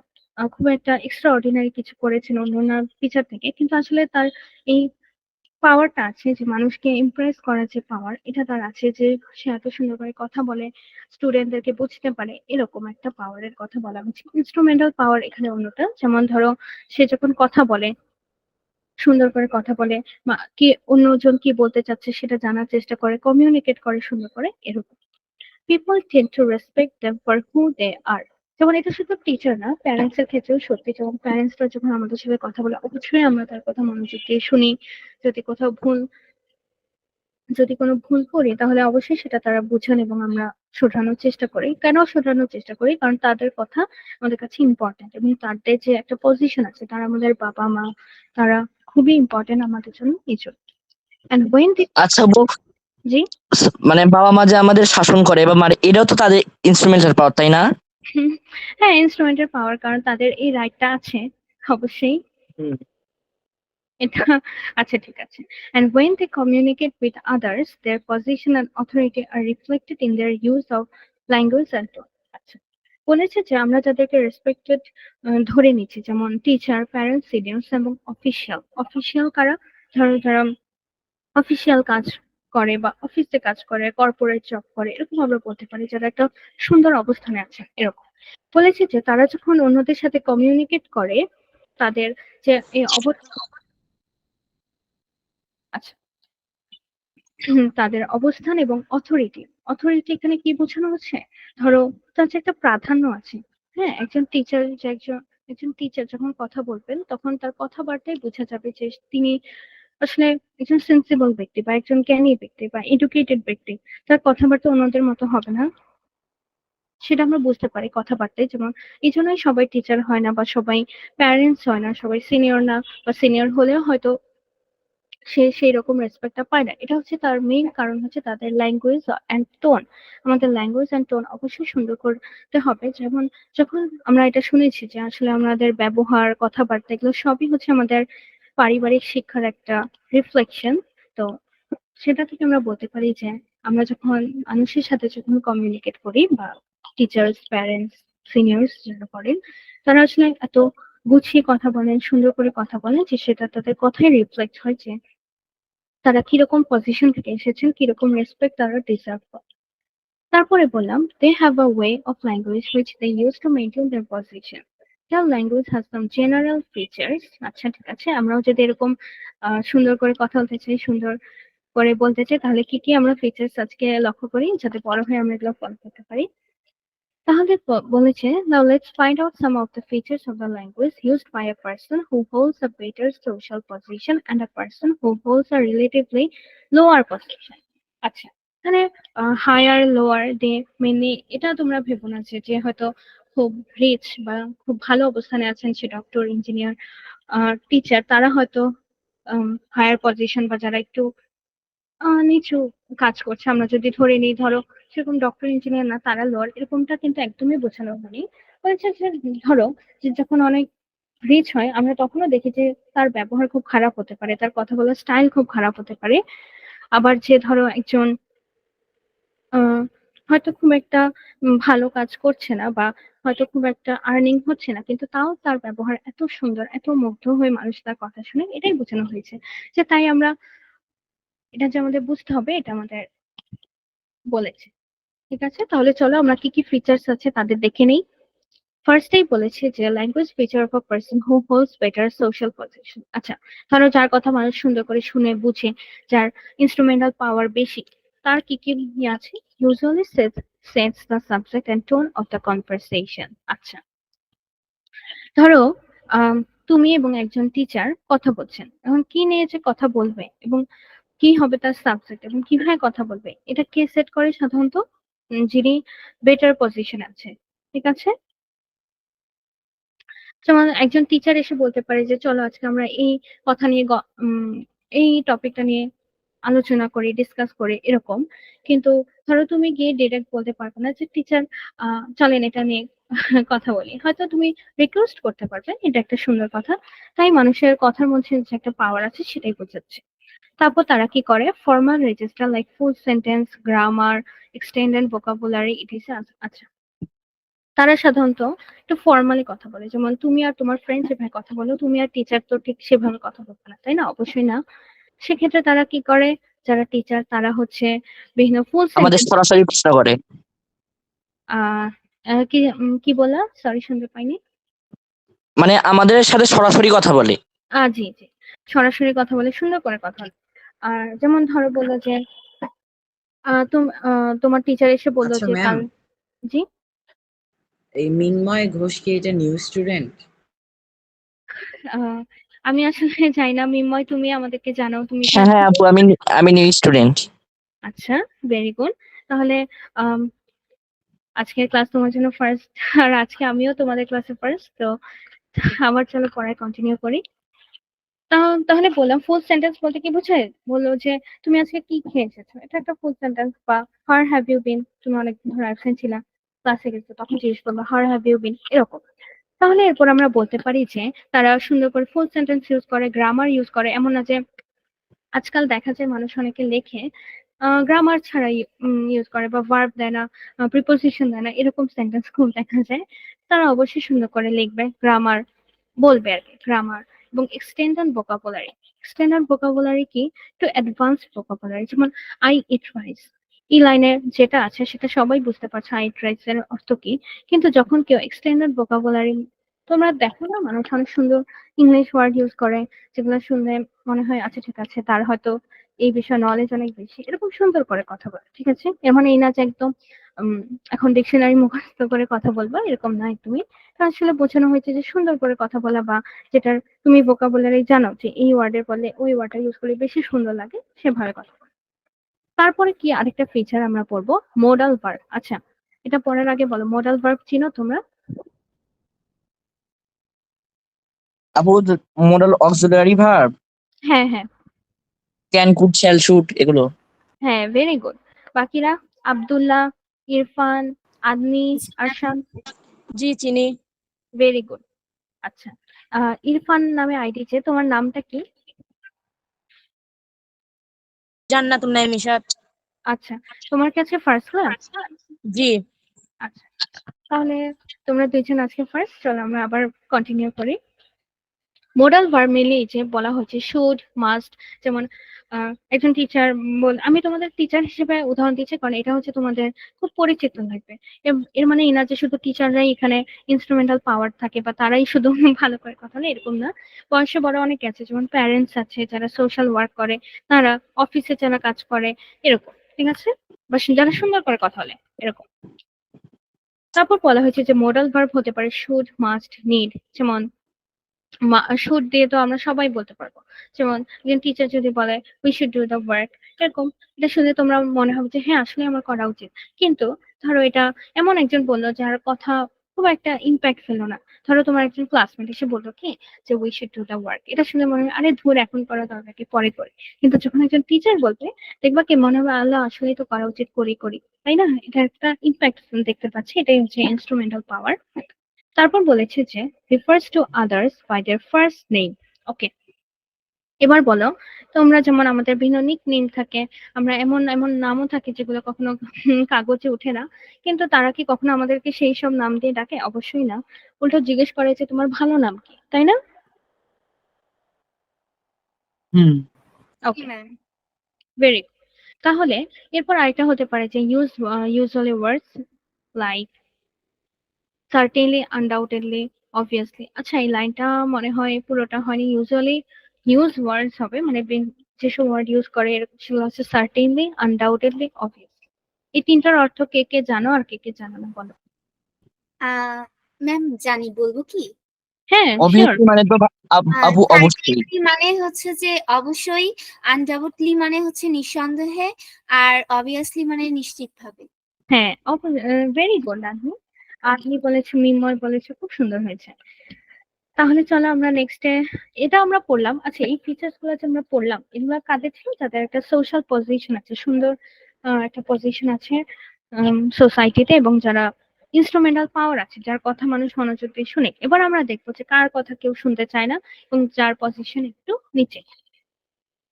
খুব একটা এক্সট্রা অর্ডিনারি কিছু করেছেন অন্যান্য টিচার থেকে, কিন্তু আসলে তার এই পাওয়ারটা আছে যে মানুষকে ইমপ্রেস করার যে পাওয়ার, এটা তার আছে, যে সে এত সুন্দর করে কথা বলে, স্টুডেন্টদেরকে বুঝতে পারে, এরকম একটা পাওয়ারের কথা বলা হচ্ছে। ইনস্ট্রুমেন্টাল পাওয়ার এখানে অন্যটা। যেমন ধরো সে যখন কথা বলে, সুন্দর করে কথা বলে, বা কি অন্যজন কি বলতে চাচ্ছে সেটা জানার চেষ্টা করে, কমিউনিকেট করে সুন্দর করে, এরকম। People tend to respect them for who they are। যেমন এটা শুধু টিচার না, প্যারেন্টস এর ক্ষেত্রেও সত্যি। যেমন প্যারেন্টসরা যখন আমাদের সাথে কথা বলে, অবশ্যই আমরা তার কথা মনোযোগ দিয়ে শুনি। যদি কোথাও যদি কোনো ভুল করি, তাহলে অবশ্যই সেটা তারা বুঝান এবং আমরা শোধরানোর চেষ্টা করি। কেন শোধরানোর চেষ্টা করি? কারণ তাদের কথা আমাদের কাছে ইম্পর্টেন্ট, এবং তাদের যে একটা পজিশন আছে, তারা আমাদের বাবা মা, তারা খুবই ইম্পর্টেন্ট আমাদের জন্য, এই জন্য। And when they, আচ্ছা আপু, জি, মানে বাবা মা যে আমাদের শাসন করে বা মানে এটাও তো তাদের ইনস্ট্রুমেন্টাল পাওয়ার, তাই না? হ্যাঁ, ইনস্ট্রুমেন্টের পাওয়ার, কারণ তাদের এই রাইটটা আছে, অবশ্যই। হুম। এটা, আচ্ছা ঠিক আছে। And when they communicate with others, their position and authority are reflected in their use of language and tone। আচ্ছা, বলেছে যে আমরা যাদেরকে রেসপেক্টেড ধরে নিচ্ছি, যেমন টিচার, প্যারেন্টস, সিনিয়র্স এবং অফিসিয়াল। অফিসিয়াল কারা? ধরো যারা অফিসিয়াল কাজ করে বা অফিসে কাজ করে, কর্পোরেট জব করে, এরকম আমরা বলতে পারি, যারা একটা সুন্দর অবস্থানে আছে, এরকম। বলেছে যে তারা যখন অন্যদের সাথে কমিউনিকেট করে, তাদের যে এই আচ্ছা, তাদের অবস্থান এবং অথরিটি। অথরিটি এখানে কি বোঝানো হচ্ছে? ধরো তার যে একটা প্রাধান্য আছে। হ্যাঁ, একজন টিচার যখন কথা বলবেন, তখন তার কথাবার্তায় বোঝা যাবে যে তিনি আসলে একজন সেন্সিবল ব্যক্তি বা একজন জ্ঞানী ব্যক্তি বা এডুকেটেড ব্যক্তি। তার কথাবার্তা অন্যদের মতো হবে না, সেটা আমরা বুঝতে পারি কথাবার্তায়। যেমন এই জন্যই সবাই টিচার হয় না, বা সবাই প্যারেন্টস হয় না, সবাই সিনিয়র না, বা সিনিয়র হলেও হয়তো সে সেই রকম রেসপেক্টটা পায় না। এটা হচ্ছে তার মেইন কারণ, হচ্ছে তাদের ল্যাঙ্গুয়েজ এন্ড টোন। আমাদের ল্যাঙ্গুয়েজ এন্ড টোন অবশ্যই সুন্দর করতে হবে। যেমন যখন আমরা এটা শুনেছি যে আসলে আমাদের ব্যবহার, কথাবার্তা, এগুলো সবই হচ্ছে আমাদের পারিবারিক শিক্ষার একটা রিফ্লেকশন। তো সেটা থেকে আমরা বলতে পারি যে আমরা যখন মানুষের সাথে যখন কমিউনিকেট করি বা টিচার্স, প্যারেন্টস, সিনিয়র্স যারা করেন, তারা আসলে এত গুছিয়ে কথা বলেন, সুন্দর করে কথা বলেন যে সেটা তাদের কথায় রিফ্লেক্ট হয় যে তারা কিরকম পজিশন থেকে এসেছেন, কিরকম রেসপেক্ট তারা ডিজার্ভ করে। তারপরে বললাম they have a way of language which they use to maintain their position. Their language has some general features. আচ্ছা ঠিক আছে, আমরাও যদি এরকম সুন্দর করে কথা বলতে চাই, সুন্দর করে বলতে চাই, তাহলে কি কি আমরা ফিচার্স আজকে লক্ষ্য করি যাতে বড় হয়ে আমরা এগুলো ফলো করতে পারি। তাহলে বলেছে now let's find out some of the features of the language used by a person who holds a better social position and a person who holds a relatively lower position. আচ্ছা, মানে higher lower day mainly এটা তোমরা ভেবো না যে যে হয়তো খুব রিচ বা খুব ভালো অবস্থানে আছেন, সে ডক্টর, ইঞ্জিনিয়ার, টিচার, তারা হয়তো হায়ার পজিশন, বা যারা একটু নিচু কাজ করছে, আমরা যদি ধরে নিই, ধরো সেরকম ডক্টর, ইঞ্জিনিয়ার না, তারা লোয়ার, এরকমটা কিন্তু একদমই বোঝানো হয়নি। বলেছে যে ধরো যে যখন অনেক রিচ হয় আমরা তখনও দেখি যে তার ব্যবহার খুব খারাপ হতে পারে, তার কথা বলার স্টাইল খুব খারাপ হতে পারে। আবার যে ধরো একজন হয়তো খুব একটা ভালো কাজ করছে না, বা হয়তো খুব একটা আর্নিং হচ্ছে না, কিন্তু তাও তার ব্যবহার এত সুন্দর, এত মুগ্ধ হয়ে মানুষ তার কথা শুনে, এটাই বোঝানো হয়েছে। যে তাই আমরা এটা যে আমাদের বুঝতে হবে, এটা আমাদের বলেছে। ঠিক আছে, তাহলে চলো আমরা কি কি ফিচার্স আছে তাদের দেখে নেই। ফার্স্টেই বলেছে যে language feature of a person who holds better social position. আচ্ছা, ধরো যার কথা মানুষ সুন্দর করে শুনে বুঝে, যার ইনস্ট্রুমেন্টাল পাওয়ার বেশি, তার কি কি ইয়ে আছে, usually sets the subject and tone of the conversation. আচ্ছা, ধরো তুমি এবং একজন টিচার কথা বলছেন, এখন কি নিয়ে যে কথা বলবে এবং কি হবে তার সাবজেক্ট এবং কিভাবে কথা বলবে, এটা কে সেট করে সাধারণত? যিনি বেটার পজিশন আছে। ঠিক আছে, যেমন একজন টিচার এসে বলতে পারে যে চলো আজকে আমরা এই কথা নিয়ে এই টপিকটা নিয়ে আলোচনা করি, ডিসকাস করি, এরকম। কিন্তু ধরো তুমি গিয়ে ডিরেক্ট বলতে পারবে না যে টিচার চলেন এটা নিয়ে কথা বলি, হয়তো তুমি রিকোয়েস্ট করতে পারবে, এটা একটা সুন্দর কথা। তাই মানুষের কথার মধ্যে যে একটা পাওয়ার আছে সেটাই বোঝাচ্ছে। তারপর তারা কি করে, formal register like full sentence, grammar, extended vocabulary etc. আচ্ছা, তারা সাধারণত একটু ফর্মালি কথা বলে, যেমন তুমি আর তোমার ফ্রেন্ড যেভাবে কথা বলো, তুমি আর টিচার তো ঠিক সেভাবে কথা বলবে না, তাই না? অবশ্যই না। সেক্ষেত্রে তারা কি করে, যারা টিচার তারা হচ্ছে বিভিন্ন ফুল আমাদের সেন্টেন্স। সরাসরি প্রশ্ন করে। আহ কি কি বলা, সরি শুনতে পাইনি। মানে আমাদের সাথে সরাসরি কথা বলে। জি জি, সরাসরি কথা বলে, সুন্দর করে কথা বলে। আর যেমন ধরো বললো যে তোমার টিচার এসে বললো আচ্ছা যে ম্যাম, কাল। জি। এই মিনময় ঘোষ কি এটা নিউ স্টুডেন্ট? আহ আমি আসলে জানি না, মিন্ময় তুমি আমাদেরকে জানাও, তুমি কি। হ্যাঁ হ্যাঁ আপু, আমি নিউ স্টুডেন্ট। আচ্ছা, ভেরি গুড। তাহলে আম, আজকের ক্লাস তোমার জন্য ফার্স্ট, আর আজকে আমিও তোমাদের ক্লাসে ফার্স্ট, তো আবার চলো পড়ায় কন্টিনিউ করি। তাহলে বললাম ফুল সেন্টেন্স বলতে কি বোঝায়, বললো যে তুমি আজকে কি খেয়ে এসেছো, এটা একটা ফুল সেন্টেন্স। বা হার হ্যাভ ইউ বিন, তুমি অনেকদিন ধরে অ্যাবসেন্ট ছিলা, ক্লাসে গেছো, তখন জিজ্ঞেস করবো হার হ্যাভ ইউ বিন, এরকম। তাহলে এরপর আমরা বলতে পারি যে তারা সুন্দর করে ফুল সেন্টেন্স ইউজ করে, গ্রামার ইউজ করে। এমন না যে আজকাল দেখা যায় মানুষ অনেকে লেখে গ্রামার ছাড়াই ইউজ করে, বা ভার্ব দেয় না, প্রিপোজিশন দেয় না, এরকম সেন্টেন্স খুব দেখা যায়। তারা অবশ্যই সুন্দর করে লিখবে, গ্রামার বলবে আর কি, গ্রামার। এবং এক্সটেন্ডেড ভোকাবুলারি, এক্সটেন্ডেড ভোকাবুলারি কি, একটু অ্যাডভান্স ভোকাবুলারি। যেমন আই ইট রাইস, এই লাইনের যেটা আছে সেটা সবাই বুঝতে পারছে আই ইট রাইস এর অর্থ কি। কিন্তু যখন কেউ এক্সটেন্ডেড ভোকাবুলারি, তোমরা দেখো না মানুষ অনেক সুন্দর ইংলিশ ওয়ার্ড ইউজ করে, যেগুলো শুনলে মনে হয় আচ্ছা ঠিক আছে, তার হয়তো এই বিষয়ে নলেজ অনেক বেশি, এরকম সুন্দর করে কথা বলে। ঠিক আছে, এর মানে এই না যে একদম উম, এখন ডিকশনারি মুখস্থ করে কথা বলবা, এরকম না একদমই। তার আসলে বোঝানো হয়েছে যে সুন্দর করে কথা বলা, বা যেটার তুমি ভোকাবুলারি জানো যে এই ওয়ার্ডের বলে ওই ওয়ার্ডটা ইউজ করলে বেশি সুন্দর লাগে, সেভাবে কথা বলা। তারপরে কি আরেকটা ফিচার আমরা পড়বো, মোডাল ভার্ব। আচ্ছা, এটা পড়ার আগে বলো, মোডাল ভার্ব চিনো তোমরা? আপু, মডেল অক্সিলারি ভার্ব, হ্যাঁ হ্যাঁ ক্যান, কুড, শ্যাল, শুড, এগুলো। হ্যাঁ, ভেরি গুড। বাকিরা, আব্দুল্লাহ, ইরফান, আদনি, আরশান, জি চিনি। Very good. আচ্ছা, ইরফান নামে আইডি, যে তোমার নামটা কি? জান্নাতুন নাইমিশাত। আচ্ছা, তোমার কাছে ফার্স্ট ক্লাস? জি। আচ্ছা, তাহলে তোমরা দুইজন আজকে ফার্স্ট, চলো আমরা আবার কন্টিনিউ করি। মোডাল ভার্ব মিলে যে বলা হচ্ছে শুড, মাস্ট, যেমন একজন টিচার আমি তোমাদের টিচার হিসেবে উদাহরণ দিচ্ছি কারণ এটা হচ্ছে তোমাদের খুব পরিচিত লাগবে। এর মানে এই না যে শুধু টিচাররাই এখানে ইনস্ট্রুমেন্টাল পাওয়ার থাকে বা তারাই শুধু ভালো করে কথা বলে, এরকম না। বয়সে বড় অনেক আছে, যেমন প্যারেন্টস আছে যারা সোশ্যাল ওয়ার্ক করে, তারা অফিসে যারা কাজ করে, এরকম, ঠিক আছে, বা যারা সুন্দর করে কথা বলে, এরকম। তারপর বলা হয়েছে যে মোডাল ভার্ব হতে পারে শুড, মাস্ট, নিড। যেমন শুড দিয়ে তো আমরা সবাই বলতে পারবো, যেমন একজন টিচার যদি বলে we should do the work, এরকম, এটা শুনে তোমরা মনে হবে যে হ্যাঁ আসলে আমার করা উচিত। কিন্তু ধরো এটা এমন একজন বললো যার কথা খুব একটা ইম্প্যাক্ট ফেলো না, ধরো তোমার একজন ক্লাসমেট এসে বললো কি যে we should do the work, এটা শুনে মনে হবে আরে ধুর এখন করা দরকার কি, পরে করি। কিন্তু যখন একজন টিচার বলবে দেখবা কি মনে হবে আল্লাহ আসলেই তো করা উচিত, করি করি, তাই না? এটা একটা ইম্প্যাক্ট দেখতে পাচ্ছি, এটাই হচ্ছে ইনস্ট্রুমেন্টাল পাওয়ার। তারপর বলেছে যে refers to others by their first name. ওকে, এবার বলো, তোমরা যেমন আমাদের ভিন্ন নিক নেম থাকে, আমরা এমন এমন নামও থাকে যেগুলো কখনো কাগজে ওঠে না, কিন্তু তারা কি কখনো আমাদেরকে সেই সব নাম দিয়ে ডাকে? অবশ্যই না, উল্টো জিজ্ঞেস করে যে তোমার ভালো নাম কি, তাই না? হুম। ওকে, ভেরি গুড। তাহলে এরপর আরেকটা হতে পারে যে usually words like certainly, undoubtedly, obviously. আচ্ছা, এই লাইনটা মনে হয় পুরোটা হয়নি। ইউজুয়ালি ইউজ ওয়ার্ডস হবে, মানে যেসব ওয়ার্ড ইউজ করে সেগুলো হচ্ছে সার্টেনলি, আনডাউটেডলি, অবভিয়াসলি। এই তিনটার অর্থ কে কে জানো আর কে কে জানো না, বলো। ম্যাম জানি, বলবো কি? হ্যাঁ, শিওর। অবভিয়াসলি মানে তো আপু অবশ্যই। সার্টেনলি মানে হচ্ছে যে অবশ্যই, আনডাউটলি মানে হচ্ছে নিঃসন্দেহে, আর অবভিয়াসলি মানে নিশ্চিতভাবে। হ্যাঁ, ভেরি গুড আপনি, আপনি বলেছো, মিময় বলেছো, খুব সুন্দর হয়েছে। তাহলে চলো আমরা নেক্সটে, এটা আমরা পড়লাম। আচ্ছা, এই ফিচার্স গুলো যে আমরা পড়লাম এগুলো কাদের ছিল? যাদের একটা সোশ্যাল পজিশন আছে, সুন্দর একটা পজিশন আছে সোসাইটিতে, এবং যারা ইনস্ট্রুমেন্টাল পাওয়ার আছে, যার কথা মানুষ মনোযোগ দিয়ে শুনে। এবার আমরা দেখবো যে কার কথা কেউ শুনতে চায় না এবং যার পজিশন একটু নিচে।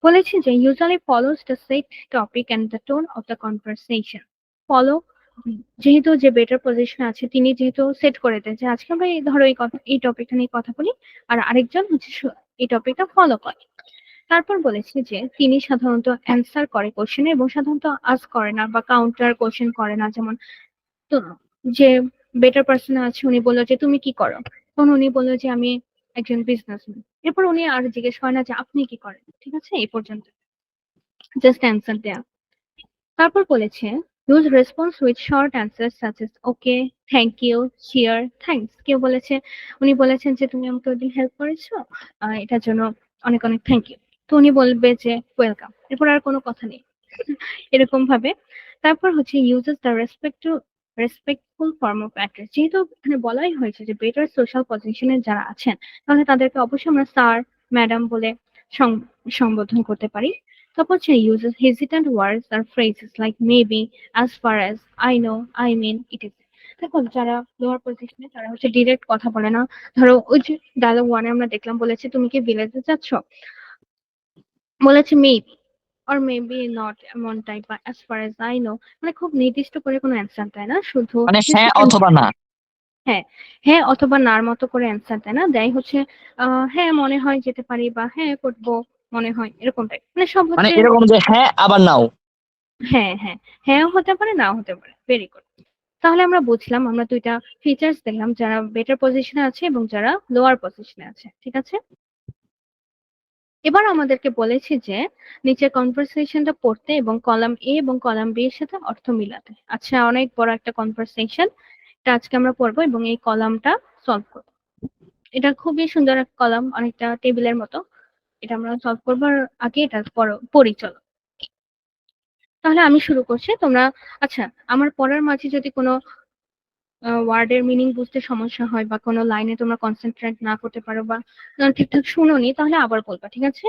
বলেছি যে usually follows the set topic and the tone of the conversation. Follow, যেহেতু যে বেটার পজিশন আছে তিনি যেহেতু সেট করে দেন যে আজকে আমরা ধরো এই টপিকটা নিয়ে কথা বলি, আর আরেকজন হচ্ছে এই টপিকটা ফলো করে। তারপর বলেছি যে তিনি সাধারণত অ্যান্সার করে কোশ্চেনে এবং সাধারণত আস্ক করে না বা কাউন্টার কোশ্চেন করে না। যেমন তো যে বেটার পার্সন আছে উনি বললো যে তুমি কি করো, তখন উনি বললো যে আমি একজন বিজনেসম্যান। এরপর উনি আর জিজ্ঞেস করে না যে আপনি কি করেন, ঠিক আছে, এই পর্যন্ত জাস্ট অ্যান্সার দেয়া। তারপর বলেছে use response with short answer such as okay, thank you, sure, thanks. কেউ বলেছে, উনি বলেছেন যে তুমি আমাকে ওইদিন হেল্প করেছো, এটার জন্য অনেক অনেক থ্যাংক ইউ। তো উনি বলবে যে ওয়েলকাম, এরপর আর কোনো কথা নেই, এরকম ভাবে। তারপর হচ্ছে uses the respectful form of address. যেহেতু এখানে বলাই হয়েছে যে বেটার সোশ্যাল পজিশনে যারা আছেন, তাহলে তাদেরকে অবশ্যই আমরা স্যার, ম্যাডাম বলে সম্বোধন করতে পারি। তারপর হচ্ছে uses hesitant words or phrases like maybe, as far as, I know, I mean, it is. দেখো যারা লোয়ার পজিশনে তারা হচ্ছে ডিরেক্ট কথা বলে না। ধরো ওই যে ডায়লগ ওয়ানে আমরা দেখলাম, বলেছে তুমি কি ভিলেজে যাচ্ছ, বলেছে মেবি or maybe not, এমন টাইপ, বা as far as I know, মানে খুব নির্দিষ্ট করে কোনো অ্যান্সার দেয় না, শুধু মানে হ্যাঁ অথবা না। হ্যাঁ, হ্যাঁ অথবা নার মতো করে অ্যান্সার দেয় না, দেয় হচ্ছে হ্যাঁ মনে হয় যেতে পারি, বা হ্যাঁ করবো মনে হয়, এরকম টাইপ, মানে সব মানে হচ্ছে এরকম যে হ্যাঁ আবার নাও। হ্যাঁ হ্যাঁ, হ্যাঁ হতে পারে, নাও হতে পারে। Very good. তাহলে আমরা বুঝলাম, আমরা দুইটা ফিচার্স দেখলাম, যারা বেটার পজিশনে আছে এবং যারা লোয়ার পজিশনে আছে, ঠিক আছে। এবার আমাদেরকে বলেছে যে নিচের কনভারসেশনটা পড়তে এবং কলাম এ এবং কলাম বি এর সাথে অর্থ মিলাতে। আচ্ছা, অনেক বড় একটা কনভারসেশন, এটা আজকে আমরা পড়বো এবং এই কলামটা সলভ করবো। এটা খুবই সুন্দর একটা কলাম, অনেকটা টেবিলের মতো। এটা আমরা সলভ করবার আগে এটা পড়ি, চলো। তাহলে আমি শুরু করছি, তোমরা, আচ্ছা, আমার পড়ার মাঝে যদি কোনো ওয়ার্ডের মিনিং বুঝতে সমস্যা হয় বা কোনো লাইনে তোমরা কনসেন্ট্রেট না করতে পারো বা ঠিকঠাক শুনোনি, তাহলে আবার বলবা, ঠিক আছে?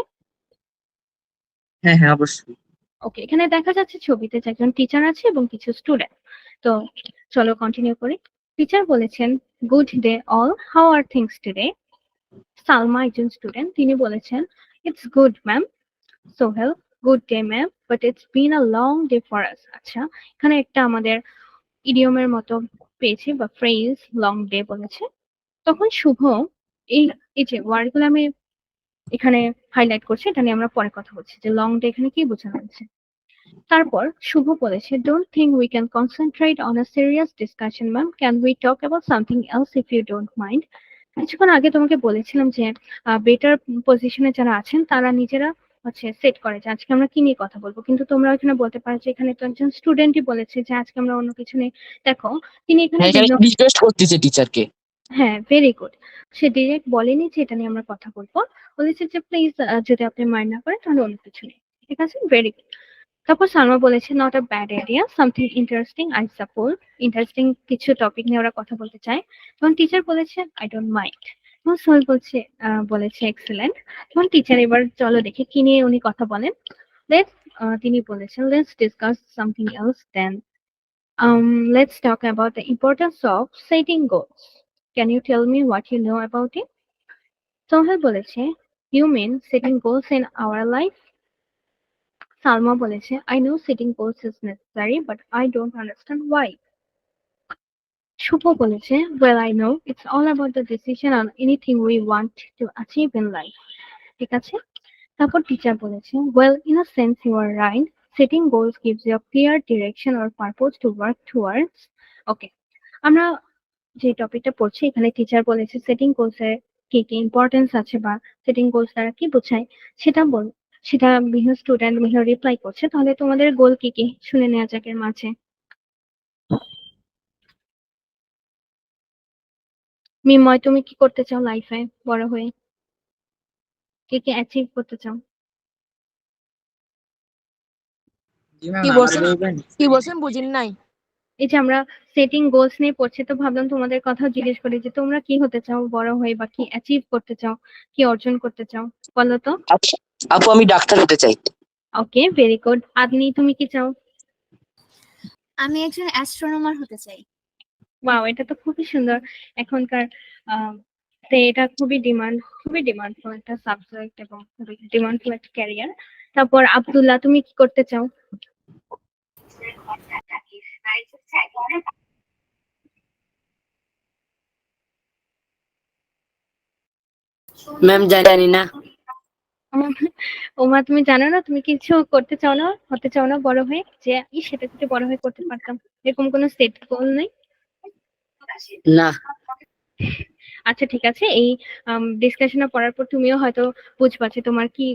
হ্যাঁ হ্যাঁ অবশ্যই। ওকে, এখানে দেখা যাচ্ছে ছবিতে যে একজন টিচার আছে এবং কিছু স্টুডেন্ট। তো চলো কন্টিনিউ করি। টিচার বলেছেন good day all, how are things today. Salma একজন স্টুডেন্ট, তিনি বলেছেন it's good ma'am. Sohel good day ma'am, but it's been a long day for us. আচ্ছা, এখানে একটা আমাদের ইডিয়মের মতো পেয়েছি বা ফ্রেজ, লং ডে বলেছে। তখন শুভ এই এই যে ওয়ার্ডগুলো আমি এখানে হাইলাইট করছি, এটা নিয়ে আমরা পরে কথা বলছি যে লং ডে এখানে কি বোঝানো হয়েছে। তারপর শুভ বলেছে, don't think we can concentrate on a serious discussion ma'am, can we talk about something else if you don't mind. কিছুক্ষণ আগে তোমাকে বলেছিলাম যে বেটার পজিশনে যারা আছেন তারা নিজেরা হচ্ছে সেট করে যে আজকে আমরা কি নিয়ে কথা বলবো, কিন্তু তোমরা এখানে বলতে পারো যে এখানে তো একজন স্টুডেন্টই বলেছে যে আজকে আমরা অন্য কিছু নিয়ে। দেখো তিনি এখানে এখানে রিকোয়েস্ট করতেছে টিচারকে। হ্যাঁ, ভেরি গুড। সে ডিরেক্ট বলেনি যে এটা নিয়ে আমরা কথা বলবো, বলেছে যে প্লিজ যদি আপনি মাইন্ড না করেন তাহলে অন্য কিছু নেই। ঠিক আছে, ভেরি গুড। তারপর সালমা বলেছে, not a bad idea, something interesting I suppose. Interesting কিছু টপিক নিয়ে ওরা কথা বলতে চায়। তখন টিচার বলেছে আই ডোন্ট মাইন্ড। তখন সোহেল বলেছে এক্সেলেন্ট। তখন টিচার এবার চলো দেখে কি নিয়ে উনি কথা বলেন। লেটস তিনি বলেছেন, let's discuss something else then. Let's talk about the importance of setting goals. Can you tell me what you know about it? Sohel বলেছে, you mean setting goals in our life? Salma বলেছে, I know setting goals is necessary, but I don't understand why. শুভ বলেছে, well, I know it's all about the decision on anything we want to achieve in life. ঠিক আছে। তারপর teacher বলেছে, well, in a sense you are right. Setting goals gives you a clear direction or purpose to work towards. Okay, আমরা যে টপিকটা পড়ছি এখানে teacher বলেছে সেটিং গোলস এর কি কি ইম্পর্টেন্স আছে বা সেটিং গোলস দ্বারা কি বোঝায় সেটা বিভিন্ন স্টুডেন্ট বিভিন্ন রিপ্লাই করছে। তাহলে তোমাদের গোল কি কি শুনে নেওয়া যাক এর মাঝে। মিময়, তুমি কি করতে চাও লাইফে বড় হয়ে? কি কি অ্যাচিভ করতে চাও? জি ম্যাম, কি আবার বলছেন বলবেন? কি বলছেন বুঝিন নাই। এই যে আমরা সেটিং গোলস নিয়ে পড়ছি, তো ভাবলাম তোমাদের কথাও জিজ্ঞেস করি যে তোমরা কি হতে চাও বড় হয়ে বা কি অ্যাচিভ করতে চাও, কি অর্জন করতে চাও, বলো তো। আচ্ছা আপু, আমি ডাক্তার হতে চাই। ওকে, ভেরি গুড। আদনি, তুমি কি চাও? আমি একজন অ্যাস্ট্রোনমার হতে চাই। ওয়াও, এটা তো খুবই সুন্দর। এখনকার তে এটা খুবই ডিমান্ডফুল একটা সাবজেক্ট এবং খুবই ডিমান্ডফুল একটা ক্যারিয়ার। তারপর আব্দুল্লাহ, তুমি কি করতে চাও? ম্যাম জানি না। ওমা, তুমি জানো না, তুমি কিছু করতে চাও না, হতে চাও না বড় হয়ে, যে সেটা যদি বড় হয়ে করতে পারতাম, এরকম কোনো সেট গোল নেই? না। আচ্ছা ঠিক আছে, এই ডিসকাশনে পড়ার পর তুমিও হয়তো বুঝবা যে তোমার কি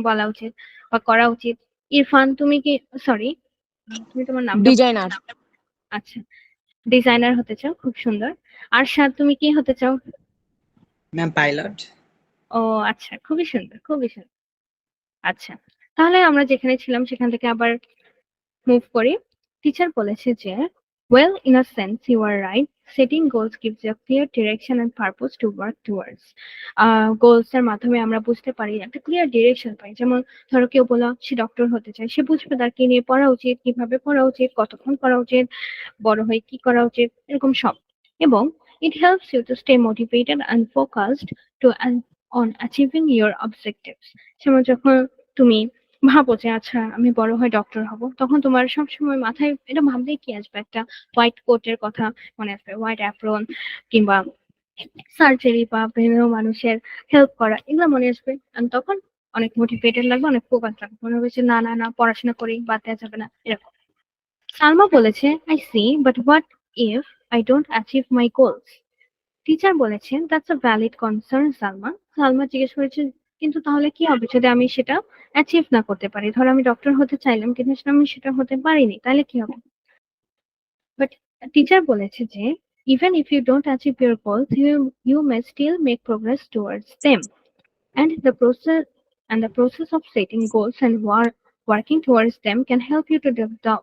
বলা উচিত বা করা উচিত। ইরফান, তুমি কি, সরি, তুমি তোমার নামটা ডিজাইনার। আচ্ছা, ডিজাইনার হতে চাও, খুব সুন্দর। আরশাদ, তুমি কি হতে চাও? Ma'am pilot. ও আচ্ছা, খুবই সুন্দর, খুবই সুন্দর। আচ্ছা, তাহলে আমরা যেখানে ছিলাম সেখান থেকে আবার মুভ করি। টিচার বলেছে যে, well, in a sense you are right. Setting goals gives you a clear direction and purpose to work towards. Goals এর মাধ্যমে আমরা বুঝতে পারি, একটা ক্লিয়ার ডিরেকশন পাই। যেমন ধরো কেউ বললো সে ডক্টর হতে চায়, সে বুঝবে তার কি নিয়ে পড়া উচিত, কিভাবে পড়া উচিত, কতক্ষণ পড়া উচিত, বড় হয়ে কি করা উচিত, এরকম সব। এবং it helps you to stay motivated and focused on achieving your objectives. যেমন যখন তুমি ভাবো যে আচ্ছা আমি বড় হয়ে ডক্টর হব, তখন তোমার সবসময় মাথায় এটা ভাবলেই কি আসবে, একটা হোয়াইট কোটের কথা মনে আসবে, হোয়াইট অ্যাপ্রন, কিংবা সার্জারি বা বিভিন্ন মানুষের হেল্প করা, এগুলো মনে আসবে। আর তখন অনেক মোটিভেটেড লাগবে, অনেক ফোকাস লাগবে, মনে হবে যে না না না, পড়াশোনা করি, বাদ দেওয়া যাবে না, এরকম। সালমা বলেছে, I see, but what if I don't achieve my goals? Teacher বলেছেন, that's a valid concern Salma. Salma জিজ্ঞেস করেছেন, কিন্তু তাহলে কি হবে যদি আমি সেটা অ্যাচিভ না করতে পারি? ধরো আমি ডক্টর হতে চাইলাম কিন্তু আমি সেটা হতে পারিনি, তাহলে কি হবে? বাট টিচার বলেছে যে, even if you don't achieve your goals, you may still make progress towards them, and the process of setting goals and working towards them can help you to develop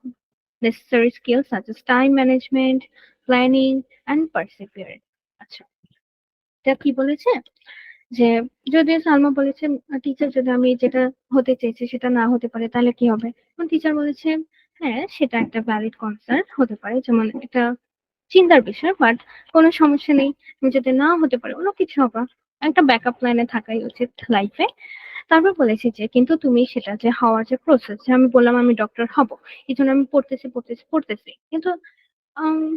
necessary skills such as time management, planning, and perseverance. আচ্ছা, এটা কি বলেছে যে, যদি সালমা বলেছে teacher যদি আমি যেটা হতে চেয়েছি সেটা না হতে পারে তাহলে কি হবে? টিচার বলেছে, হ্যাঁ সেটা একটা ভ্যালিড কনসার্ন হতে পারে, যেমন একটা চিন্তার বিষয়, বাট কোনো সমস্যা নেই। তুমি যদি না হতে পারে অন্য কিছু হবে, একটা ব্যাকআপ প্ল্যানে থাকাই উচিত লাইফে। তারপর বলেছি যে কিন্তু তুমি সেটা যে হওয়ার যে প্রসেস, যে আমি বললাম আমি ডক্টর হব, এই জন্য আমি পড়তেছি কিন্তু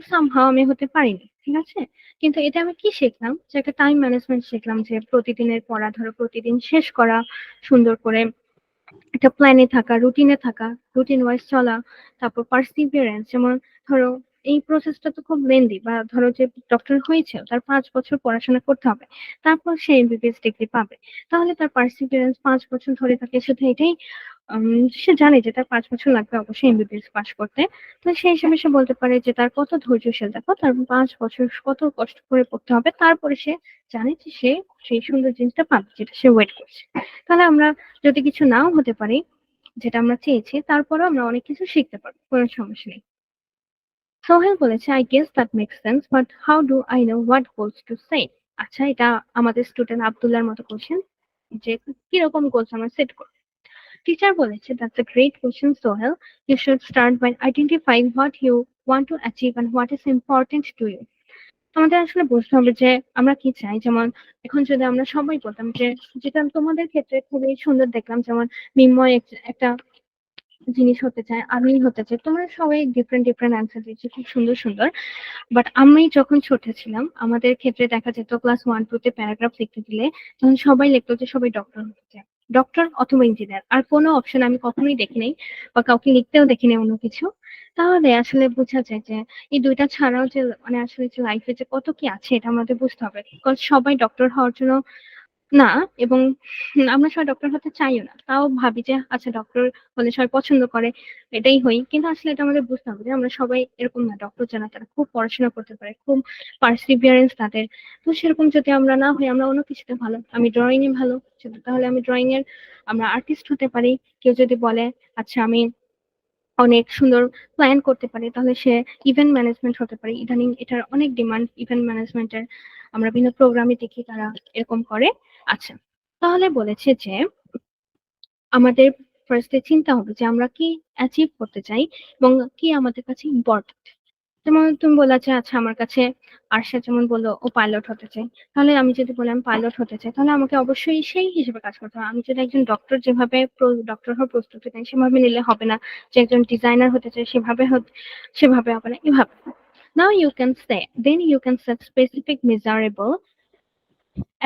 সামহাও আমি হতে পারিনি, ঠিক আছে। কিন্তু এটা আমি কি শিখলাম, যে একটা টাইম ম্যানেজমেন্ট শিখলাম, যে প্রতিদিনের পড়া ধরো প্রতিদিন শেষ করা, সুন্দর করে একটা প্ল্যানে থাকা, রুটিনে থাকা, রুটিন ওয়াইজ চলা। তারপর পার্সিভিয়ারেন্স, যেমন ধরো এই প্রসেসটা তো খুব লেন্দি, বা ধরো যে ডক্টর হয়েছে তার 5 বছর পড়াশোনা করতে হবে, তারপর সে এমবিবিএস ডিগ্রি পাবে। তাহলে তার পার্সিভিয়ারেন্স 5 বছর ধরে থাকে, শুধু এটাই সে জানে যে তার 5 বছর লাগবে অবশ্যই এমবিবিএস পাস করতে। তো সেই হিসেবে সে বলতে পারে যে তার কত ধৈর্যশীল, দেখো তার 5 বছর কত কষ্ট করে পড়তে হবে, তারপরে সে জানে যে সে সেই সুন্দর জিনিসটা পাবে যেটা সে ওয়েট করছে। তাহলে আমরা যদি কিছু নাও হতে পারি যেটা আমরা চেয়েছি, তারপরেও আমরা অনেক কিছু শিখতে পারবো, কোনো সমস্যা নেই। সোহেল বলেছে, I guess that makes sense, but how do I know what goals to set. আচ্ছা, এটা আমাদের স্টুডেন্ট আব্দুল্লাহর মতো কোশ্চেন, যে কিরকম গোলস আমরা সেট করবো। টিচার বলেছে, that's a great question, Sohel. You should start by identifying what you want to achieve and what is important to you. আমাদের আসলে বুঝতে হবে যে আমরা কি চাই। যেমন এখন যদি আমরা সবাই বলতাম যে, যেটা তোমাদের ক্ষেত্রে খুবই সুন্দর দেখলাম, যেমন মিন্ময় একটা জিনিস হতে চায়, আমি হতে চাই, তোমরা সবাই ডিফারেন্ট ডিফারেন্ট অ্যান্সার দিচ্ছি, খুব সুন্দর সুন্দর। বাট আমি যখন ছোট ছিলাম, আমাদের ক্ষেত্রে দেখা যেত ক্লাস 1-2 তে প্যারাগ্রাফ লিখতে দিলে তখন সবাই লিখতো যে সবাই ডক্টর হতে চায়, ডক্টর অথবা ইঞ্জিনিয়ার, আর কোনো অপশন আমি কখনোই দেখি নাই বা কাউকে লিখতেও দেখিনি অন্য কিছু। তাহলে আসলে বোঝা যায় যে এই দুইটা ছাড়াও যে মানে আসলে যে লাইফে যে কত কি আছে এটা আমাদের বুঝতে হবে, বিকজ সবাই ডক্টর হওয়ার জন্য না, এবং আমরা সবাই ডক্টর হতে চাইও না, তাও ভাবি যে আচ্ছা ডক্টর হলে সবাই পছন্দ করে, এটাই হই। কিন্তু আসলে এটা আমাদের বুঝতে হবে যে আমরা সবাই এরকম না, ডক্টর যারা তারা খুব পড়াশোনা করতে পারে, খুব পার্সিভিয়ারেন্স তাদের। তো সেরকম যদি আমরা না হই, আমরা অন্য কিছুতে ভালো, আমি ড্রয়িং এ ভালো, তাহলে আমি ড্রয়িং এর আমরা আর্টিস্ট হতে পারি। কেউ যদি বলে আচ্ছা আমি অনেক সুন্দর প্ল্যান করতে পারি, তাহলে সে ইভেন্ট ম্যানেজমেন্ট হতে পারে। ইদানিং এটার অনেক ডিমান্ড ইভেন্ট ম্যানেজমেন্টের, আমরা বিভিন্ন প্রোগ্রামে দেখি তারা এরকম করে। আচ্ছা, তাহলে বলেছে যে আমাদের ফার্স্টে চিন্তা হবে যে আমরা কি অ্যাচিভ করতে চাই এবং কি আমাদের কাছে ইম্পর্টেন্ট। যেমন তুমি বলা যে আচ্ছা আমার কাছে আরশা যেমন বললো ও পাইলট হতে চাই, তাহলে আমি যদি বলি আমি পাইলট হতে চাই, তাহলে আমাকে অবশ্যই সেই হিসেবে কাজ করতে হবে। আমি যদি একজন ডক্টর যেভাবে ডক্টর হওয়ার প্রস্তুতি নেই সেভাবে নিলে হবে না, যে একজন ডিজাইনার হতে চাই সেভাবে হবে না, এভাবে। Now you can say, then you can set specific, measurable,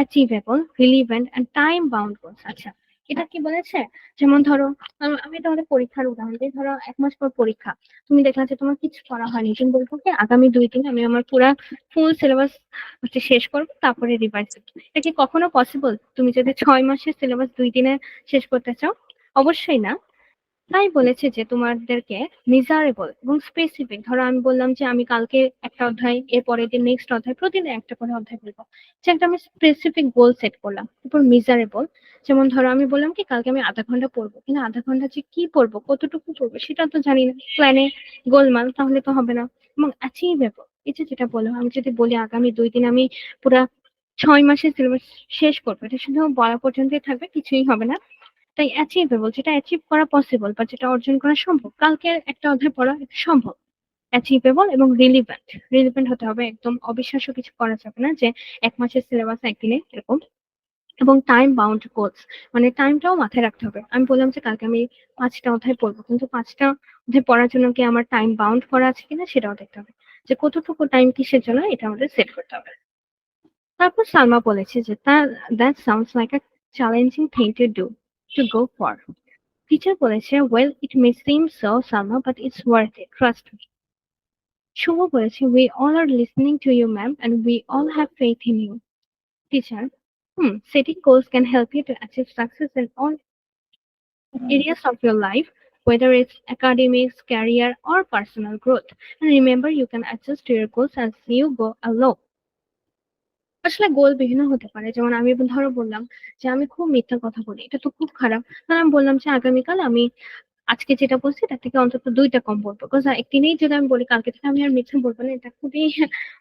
achievable, relevant and time bound goals. আচ্ছা, এটা কি বলেছে, যেমন ধরো আমি তোমাদের পরীক্ষার উদাহরণ দিই। ধরো 1 মাস পর পরীক্ষা, তুমি দেখলা যে তোমার কিছু করা হয়নি, তুমি বলবো কি আগামী 2 দিন আমি আমার পুরা ফুল সিলেবাস শেষ করবো, তারপরে রিভাইজ। এটা কি কখনো পসিবল? তুমি যদি 6 মাসের সিলেবাস 2 দিনে শেষ করতে চাও, অবশ্যই না। তাই বলেছে যে তোমাদেরকে মেজারেবল এবং স্পেসিফিক, ধরো আমি বললাম যে আমি কালকে একটা অধ্যায়, এর পরের দিন নেক্সট অধ্যায়, প্রতিদিন একটা করে অধ্যায় বলবো, যে একটা আমি স্পেসিফিক গোল সেট করলাম। তারপর মেজারেবল, যেমন ধরো আমি বললাম কি কালকে আমি আধা ঘন্টা পড়বো, কিন্তু আধা ঘন্টা যে কি পড়বো, কতটুকু পড়বো সেটা তো জানি না, প্ল্যানে গোলমাল, তাহলে তো হবে না। এবং অ্যাচিভেবল, এই যে যেটা বললাম, আমি যদি বলি আগামী 2 দিন আমি পুরা 6 মাসের সিলেবাস শেষ করবো, এটা শুধু বলা পর্যন্তই থাকবে, কিছুই হবে না। তাই অ্যাচিভেবল, যেটা অ্যাচিভ করা পসিবল বা যেটা অর্জন করা সম্ভব, কালকে একটা অধ্যায় পড়া এটা সম্ভব। অ্যাচিভেবল এবং রিলিভেন্ট, রিলিভেন্ট হতে হবে, একদম অবিশ্বাস্য কিছু করা যাবে না যে 1 মাসের সিলেবাস একদিনে এরকম। এবং টাইম বাউন্ড গোলস, মানে টাইমটাও মাথায় রাখতে হবে। আমি বললাম যে কালকে আমি 5টা অধ্যায় পড়বো, কিন্তু 5টা অধ্যায় পড়ার জন্য কি আমার টাইম বাউন্ড করা আছে কিনা সেটাও দেখতে হবে, যে কতটুকু টাইম কিসের জন্য, এটা আমাদের সেট করতে হবে। তারপর সালমা বলেছে যে that sounds like a challenging thing to go for. Teacher বলেছে, well, it may seem so, Salma, but it's worth it, trust me. শুভ বলেছে, we all are listening to you, ma'am, and we all have faith in you. Teacher, setting goals can help you to achieve success in all areas of your life, whether it's academics, career, or personal growth. And remember, you can adjust your goals as you go along. আসলে গোল বিভিন্ন হতে পারে, যেমন আমি ধরো বললাম যে আমি খুব মিথ্যা কথা বলি, এটা তো খুব খারাপ। তাহলে আমি বললাম যে আগামীকাল আমি আজকে যেটা বলছি তার থেকে অন্তত 2টা কম বলবো, বিকজ একদিনেই যদি আমি বলি কালকে থেকে আমি আর মিথ্যা বলবো না, এটা খুবই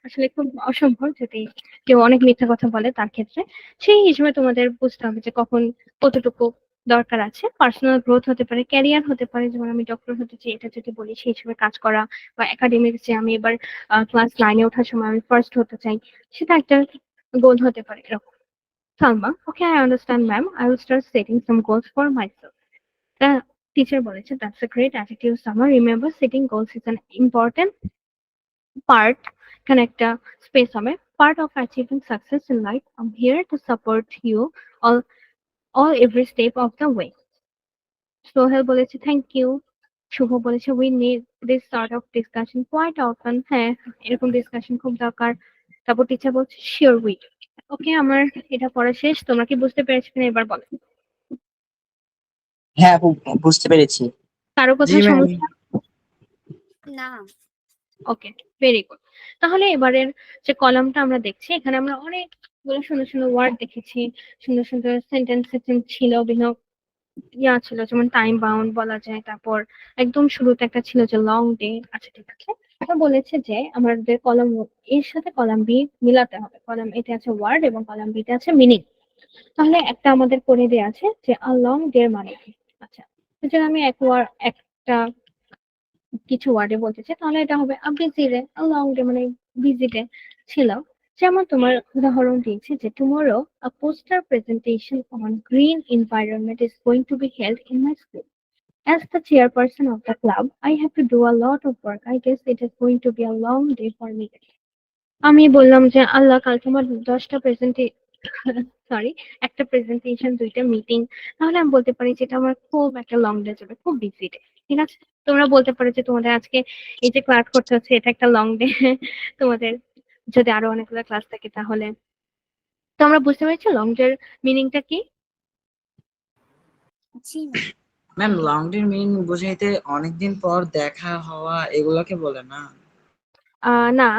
আসলে খুব অসম্ভব যদি কেউ অনেক মিথ্যা কথা বলে তার ক্ষেত্রে। সেই হিসেবে তোমাদের বুঝতে হবে যে কখন কতটুকু দরকার আছে। পার্সোনাল গ্রোথ হতে পারে, ক্যারিয়ার হতে পারে, যেমন আমি ডক্টর হতে চাই এটা যদি বলি সেই হিসেবে কাজ করা, বা একাডেমিক্স যে আমি এবার ক্লাস 9-এ ওঠার সময় আমি ফার্স্ট হতে চাই, সেটা একটা গোল হতে পারে এরকম। Salma, okay, I understand, ma'am. I will start setting some goals for myself. The teacher বলেছে, that's a great attitude, Salma. Remember, setting goals is an important part, এখানে একটা স্পেস হবে, part of achieving success in life. I'm here to support you all every step of the way. Sohel বলেছে, thank you. শুভ বলেছে, we need this sort of discussion quite often. হ্যাঁ, এরকম discussion খুব দরকার। তারপর টিচার বলছে, শিওর উই। ওকে, আমার এটা পড়া শেষ। তোমরা কি বুঝতে পেরেছো কিনা এবার বলো। হ্যাঁ বুঝতে পেরেছি। কারো জি কোথাও ম্যাম। সমস্যা? না। ওকে, ভেরি গুড। তাহলে এবারের যে কলামটা আমরা দেখছি, এখানে আমরা অনেকগুলো সুন্দর সুন্দর ওয়ার্ড দেখেছি, সুন্দর সুন্দর সেন্টেন্স ছিল, বিভিন্ন ছিল, যেমন টাইম বাউন্ড বলা যায়। তারপর একদম শুরুতে একটা ছিল যে লং ডে। আচ্ছা, ঠিক আছে। এটা বলেছে যে আমাদের কলাম এর সাথে কলাম বি মিলাতে হবে। কলাম এতে আছে ওয়ার্ড এবং কলাম বি তে আছে মিনিং। তাহলে একটা আমাদের করে দেয়া আছে যে আ লং ডে মানে কি। আচ্ছা, যদি আমি একটা কিছু ওয়ার্ডে বলতে চাই, তাহলে এটা হবে আ busy day. A long day মানে বিজি ডে ছিল। যেমন তোমার উদাহরণ দিয়েছি যে tomorrow a poster presentation on green environment is going to be held in my school. As the chairperson of the club, I have to do a lot of work. I guess it is going to be a long day for me. আমি বললাম যে আল্লাহ, কালকে আমার 10টা sorry, একটা presentation, 2টা meeting. তাহলে আমি বলতে পারি যে এটা আমার খুব একটা লং ডে যাবে, খুব বিজি ডে। ঠিক আছে, তোমরা বলতে পারো যে তোমাদের আজকে এই যে ক্লাস করতে হচ্ছে এটা একটা লং ডে। তোমাদের যদি আরো অনেকগুলো ক্লাস থাকে তাহলে। তো আমরা বুঝতে পেরেছি লং ডে মিনিংটা কি। জি ma'am. Ma'am, long day meaning বোঝাইতে অনেকদিন পর দেখা হওয়া এগুলোকে বলে না? না,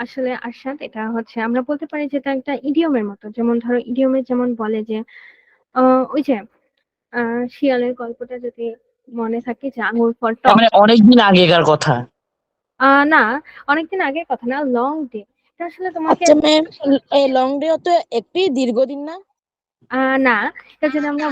আসলে আরশাদ, এটা হচ্ছে আমরা বলতে পারি যে এটা একটা ইডিয়মের মতো। যেমন ধরো ইডিয়মে যেমন বলে যে ওই যে শিয়ালের গল্পটা যদি মনে থাকে যে আঙুর ফল তার টক। মানে অনেকদিন আগেকার কথা। না, অনেকদিন আগের কথা না, লং ডে। এটা আসলে তোমাকে আচ্ছা ম্যাম, এই লং ডে তো একটি দীর্ঘদিন না? না, এটা যদি আমরা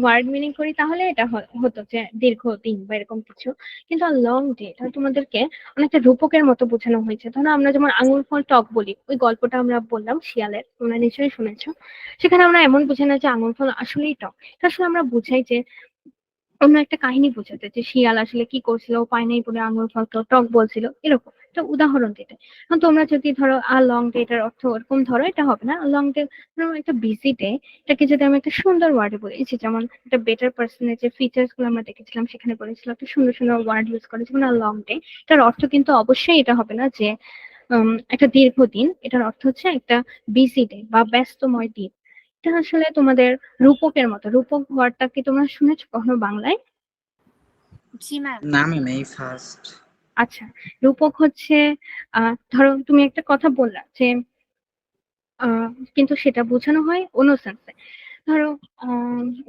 ওয়ার্ড মিনিং করি তাহলে এটা হতো যে দীর্ঘদিন বা এরকম কিছু। কিন্তু লং ডে এটা তোমাদেরকে অনেকটা রূপকের মতো বোঝানো হয়েছে। ধরো আমরা যেমন আঙুর ফল টক বলি, ওই গল্পটা আমরা বললাম শিয়ালের, তোমরা নিশ্চয়ই শুনেছো। সেখানে আমরা এমন বুঝাই না যে আঙুর ফল আসলেই টক। এটা আসলে আমরা বুঝাই যে অন্য একটা কাহিনী বোঝাতে, যে শিয়াল আসলে কি করছিল, ও পায় নাই বলে আঙুর ফল টক বলছিল, এরকম একটা উদাহরণ দিতে। এখন তোমরা যদি ধরো আ লং ডে, এটার অর্থ ওরকম ধরো, এটা হবে না। লং ডে একটা বিজি ডে, এটাকে যদি আমি একটা সুন্দর ওয়ার্ডে বলি, এই যে যেমন একটা বেটার পার্সনের যে ফিচার্স গুলো আমরা দেখেছিলাম, সেখানে বলেছিল একটা সুন্দর সুন্দর ওয়ার্ড ইউজ করে, যেমন আ লং ডে। এটার অর্থ কিন্তু অবশ্যই এটা হবে না যে একটা দীর্ঘদিন। এটার অর্থ হচ্ছে একটা বিজি ডে বা ব্যস্তময় দিন। এটা আসলে তোমাদের রূপকের মতো। রূপক ওয়ার্ডটা কি তোমরা শুনেছো কখনো বাংলায়? জি ম্যাম। না ম্যাম, এই ফার্স্ট। আচ্ছা, রূপক হচ্ছে ধরো তুমি একটা কথা বললা যে কিন্তু সেটা বোঝানো হয় অন্য সেন্সে। ধরো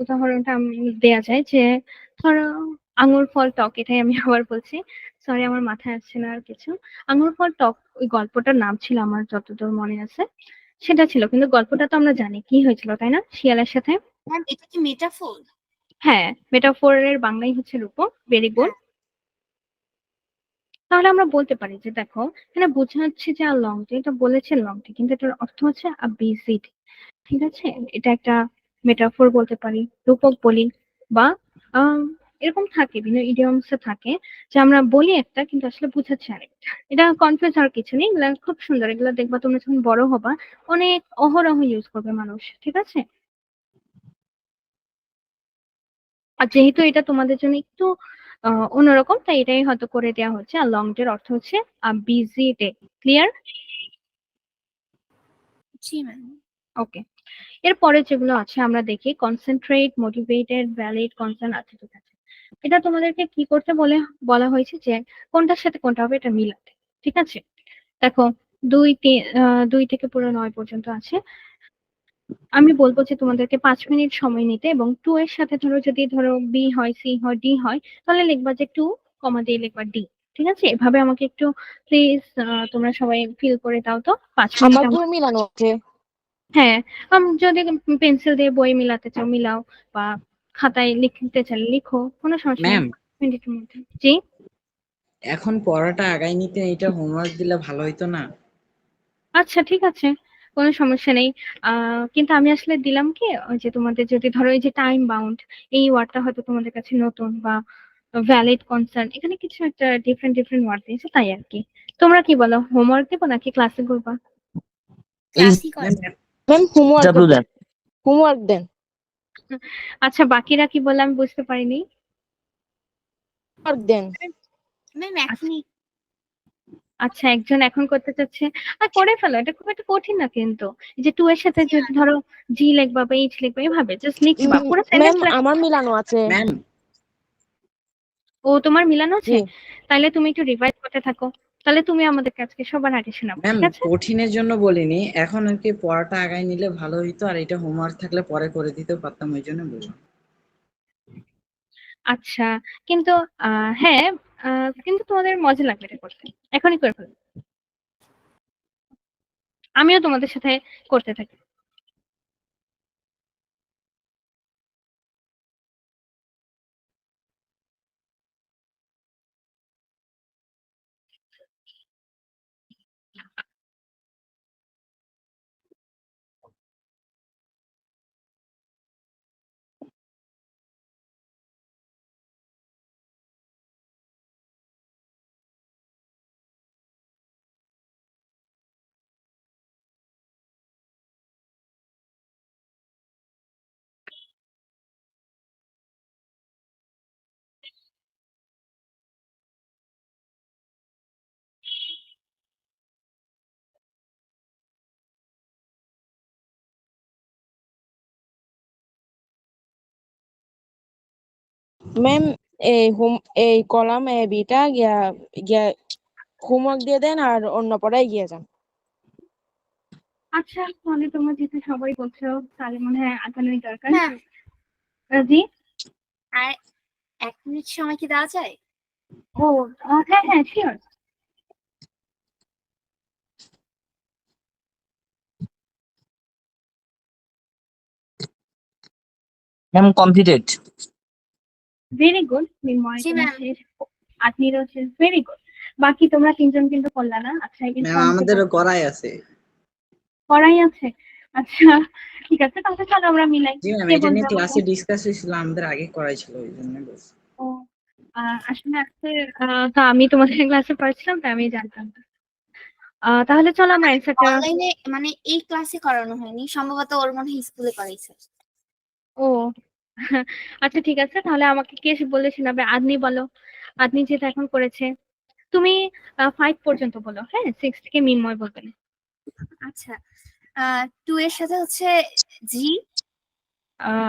উদাহরণটা আমি দেয়া যায় যে ধরো আঙুর ফল টক, এটাই আমি আবার বলছি, সরি আমার মাথায় আসছে না আর কিছু। আঙুর ফল টক, ওই গল্পটার নাম ছিল, আমার যতদূর মনে আছে সেটা ছিল। কিন্তু গল্পটা তো আমরা জানি কি হয়েছিল, তাই না, শিয়ালের সাথে। ম্যাম, এটা কি মেটাফোর? হ্যাঁ, মেটাফোরের বাংলাই হচ্ছে রূপক। Very good. হ্যাঁ। তাহলে আমরা বলতে পারি যে দেখো, এখানে বোঝা যাচ্ছে যে আর লং ডে, এটা বলেছে লং ডে, কিন্তু এটার অর্থ হচ্ছে আ বিজি ডে। ঠিক আছে, এটা একটা মেটাফোর বলতে পারি, রূপক বলি, বা আম, এরকম থাকে, বিভিন্ন ইডিয়মস থাকে যে আমরা বলি একটা কিন্তু আসলে বোঝাচ্ছে আরেকটা। এটা কনফিউজ হওয়ার কিছু নেই, এগুলা খুব সুন্দর। এগুলা দেখবা তুমি যখন বড় হবা অনেক অহরহ ইউজ করবে মানুষ। ঠিক আছে, আর যেহেতু এটা তোমাদের জন্য একটু অন্যরকম, তাই এটাই হয়তো করে দেওয়া হচ্ছে। আর লং ডে এর অর্থ হচ্ছে আ বিজি ডে। ক্লিয়ার? জি ম্যাম। ওকে, এরপরে যেগুলো আছে আমরা দেখি, কনসেন্ট্রেট, মোটিভেটেড, ভ্যালিড, কনসার্ন। আচ্ছা, ঠিক আছে। এটা তোমাদেরকে কি করতে বলা হয়েছে যে কোনটার সাথে কোনটা হবে এটা মিলাতে। ঠিক আছে, দেখো 2 থেকে পুরো 9 পর্যন্ত আছে। আমি বলবো যে তোমাদেরকে 5 মিনিট সময় নিতে, এবং 2 এর সাথে ধরো যদি ধরো বি হয়, সি হয়, ডি হয়, তাহলে লিখবা যে 2 কমা দিয়ে লিখবা ডি। ঠিক আছে, এভাবে আমাকে একটু প্লিজ তোমরা সবাই ফিল করে দাও তো। 5 মিনিট আমাকেও মিলানো আছে। হ্যাঁ, যদি পেন্সিল দিয়ে বই মিলাতে চাও মিলাও, বা খাতায় লিখতে চাইলে লিখো, কোনো সমস্যা নেই। ম্যাম, মিনিটের মধ্যে। জি, এখন পড়াটা আগাই নিতে এটা হোমওয়ার্ক দিলে ভালো হইতো না? আচ্ছা, ঠিক আছে। কোনো সমস্যা নেই। কিন্তু আমি আসলে দিলাম কি ওই যে তোমাদের যদি ধরো এই যে টাইম বাউন্ড এই ওয়ার্ডটা হয়তো তোমাদের কাছে নতুন বা ভ্যালিড কনসার্ন এখানে কিছু একটা ডিফারেন্ট ডিফারেন্ট ওয়ার্ড দিয়েছে তাই আর কি। তোমরা কি বলো হোমওয়ার্ক দেবো নাকি ক্লাসে করবা? ক্লাসই করে। ম্যাম হোমওয়ার্ক ডাব্লু দেন। হোমওয়ার্ক দেন। আচ্ছা বাকিরা কি বললাম বুঝতে পারিনি। হোমওয়ার্ক দেন। ম্যাম এখনই আচ্ছা একজন এখন করতে চাচ্ছে আর করে ফেলো, এটা খুব একটা কঠিন না কিন্তু। এই যে টু এর সাথে যদি ধরো জি লিখবা বা এইচ লিখবা এভাবে জাস্ট লিখবা পুরো ম্যাম সেন্টেন্স। আমার মিলানো আছে। ম্যাম ও তোমার মিলানো আছে? জি তাহলে তুমি একটু রিভাইজ করতে থাকো, তাহলে তুমি আমাদের কাছকে সবার আগে শোনাবো, ম্যাম ঠিক আছে? কঠিনের জন্য বলিনি, এখন আর কি পড়াটা আগায় নিলে ভালো হইতো, আর এটা হোমওয়ার্ক থাকলে পরে করে দিতে পারতাম, ওই জন্য বললাম। আচ্ছা কিন্তু হ্যাঁ কিন্তু তোমাদের মজা লাগবে এটা করতে, এখনই করে ফেলো। আমিও তোমাদের সাথে করতে থাকি। ম্যাম এই কলাম এ বিটা গিয়া গিয়া হোমওয়ার্ক দিয়ে দেন আর অন্য পড়ায় গিয়ে যান। আচ্ছা তাহলে তোমরা যেহেতু সবাই বলছো তাহলে মনে হয় আগানোর দরকার। ম্যাম জি। আর 1 মিনিট সময় কি দেওয়া যায়? ও হ্যাঁ হ্যাঁ sure. Ma'am completed. Very good Nirmoy, জি তোমার ম্যাম। শেষ। আত্মীয় শেষ, ভেরি গুড। বাকি তোমরা তিনজন কিন্তু করলা না। আচ্ছা ম্যাম ইরফান আমাদেরও করাই আছে। করাই আছে। আচ্ছা ঠিক আছে তাহলে চলো আমরা মিলাই। জি ম্যাম, কে এটা বলবে নিয়ে আমাকে? ক্লাসে ডিসকাস হয়েছিল, আমাদের আগে করাই ছিল, ওই জন্য বলছি। ও আসলে আজকে তা আমি তোমাদের ক্লাসে পড়ছিলাম তাই আমি জানতাম না। তাহলে চলো আমরা অ্যান্সারটা। অনলাইনে মানে এই ক্লাসে করানো হয়নি, সম্ভবত ওর মনে হয় স্কুলে করাইছে। ও আচ্ছা ঠিক আছে তাহলে আমাকে কে বলে শোনাবে? আদনি বলো, আদনি যেটা এখন করেছে। তুমি 5 পর্যন্ত বলো, হ্যাঁ 6 থেকে মিনময় বলবে না। আচ্ছা 2 এর সাথে হচ্ছে জি,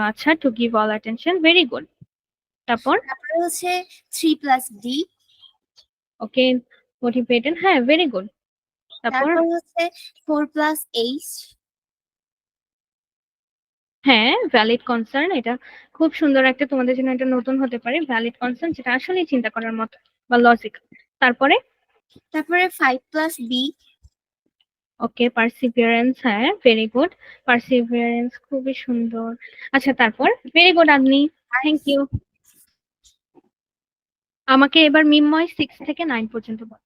আচ্ছা to give all attention, very good. তারপর তারপরে হচ্ছে 3+D, ওকে মোটিভেটেড, হ্যাঁ ভেরি গুড। তারপর তারপর হচ্ছে 4+H, হ্যাঁ ভ্যালিড কনসার্ন, এটা খুব সুন্দর একটা তোমাদের জন্য এটা নতুন হতে পারে ভ্যালিড কনসার্ন যেটা আসলেই চিন্তা করার মতো বা লজিক। তারপরে তারপরে 5+B, ওকে পারসিভিয়ারেন্স, হ্যাঁ ভেরি গুড। পারসিভিয়ারেন্স খুবই সুন্দর। আচ্ছা তারপর ভেরি গুড আপনি, থ্যাংক ইউ। আমাকে এবার মিমময় 6 থেকে 9 পর্যন্ত বল।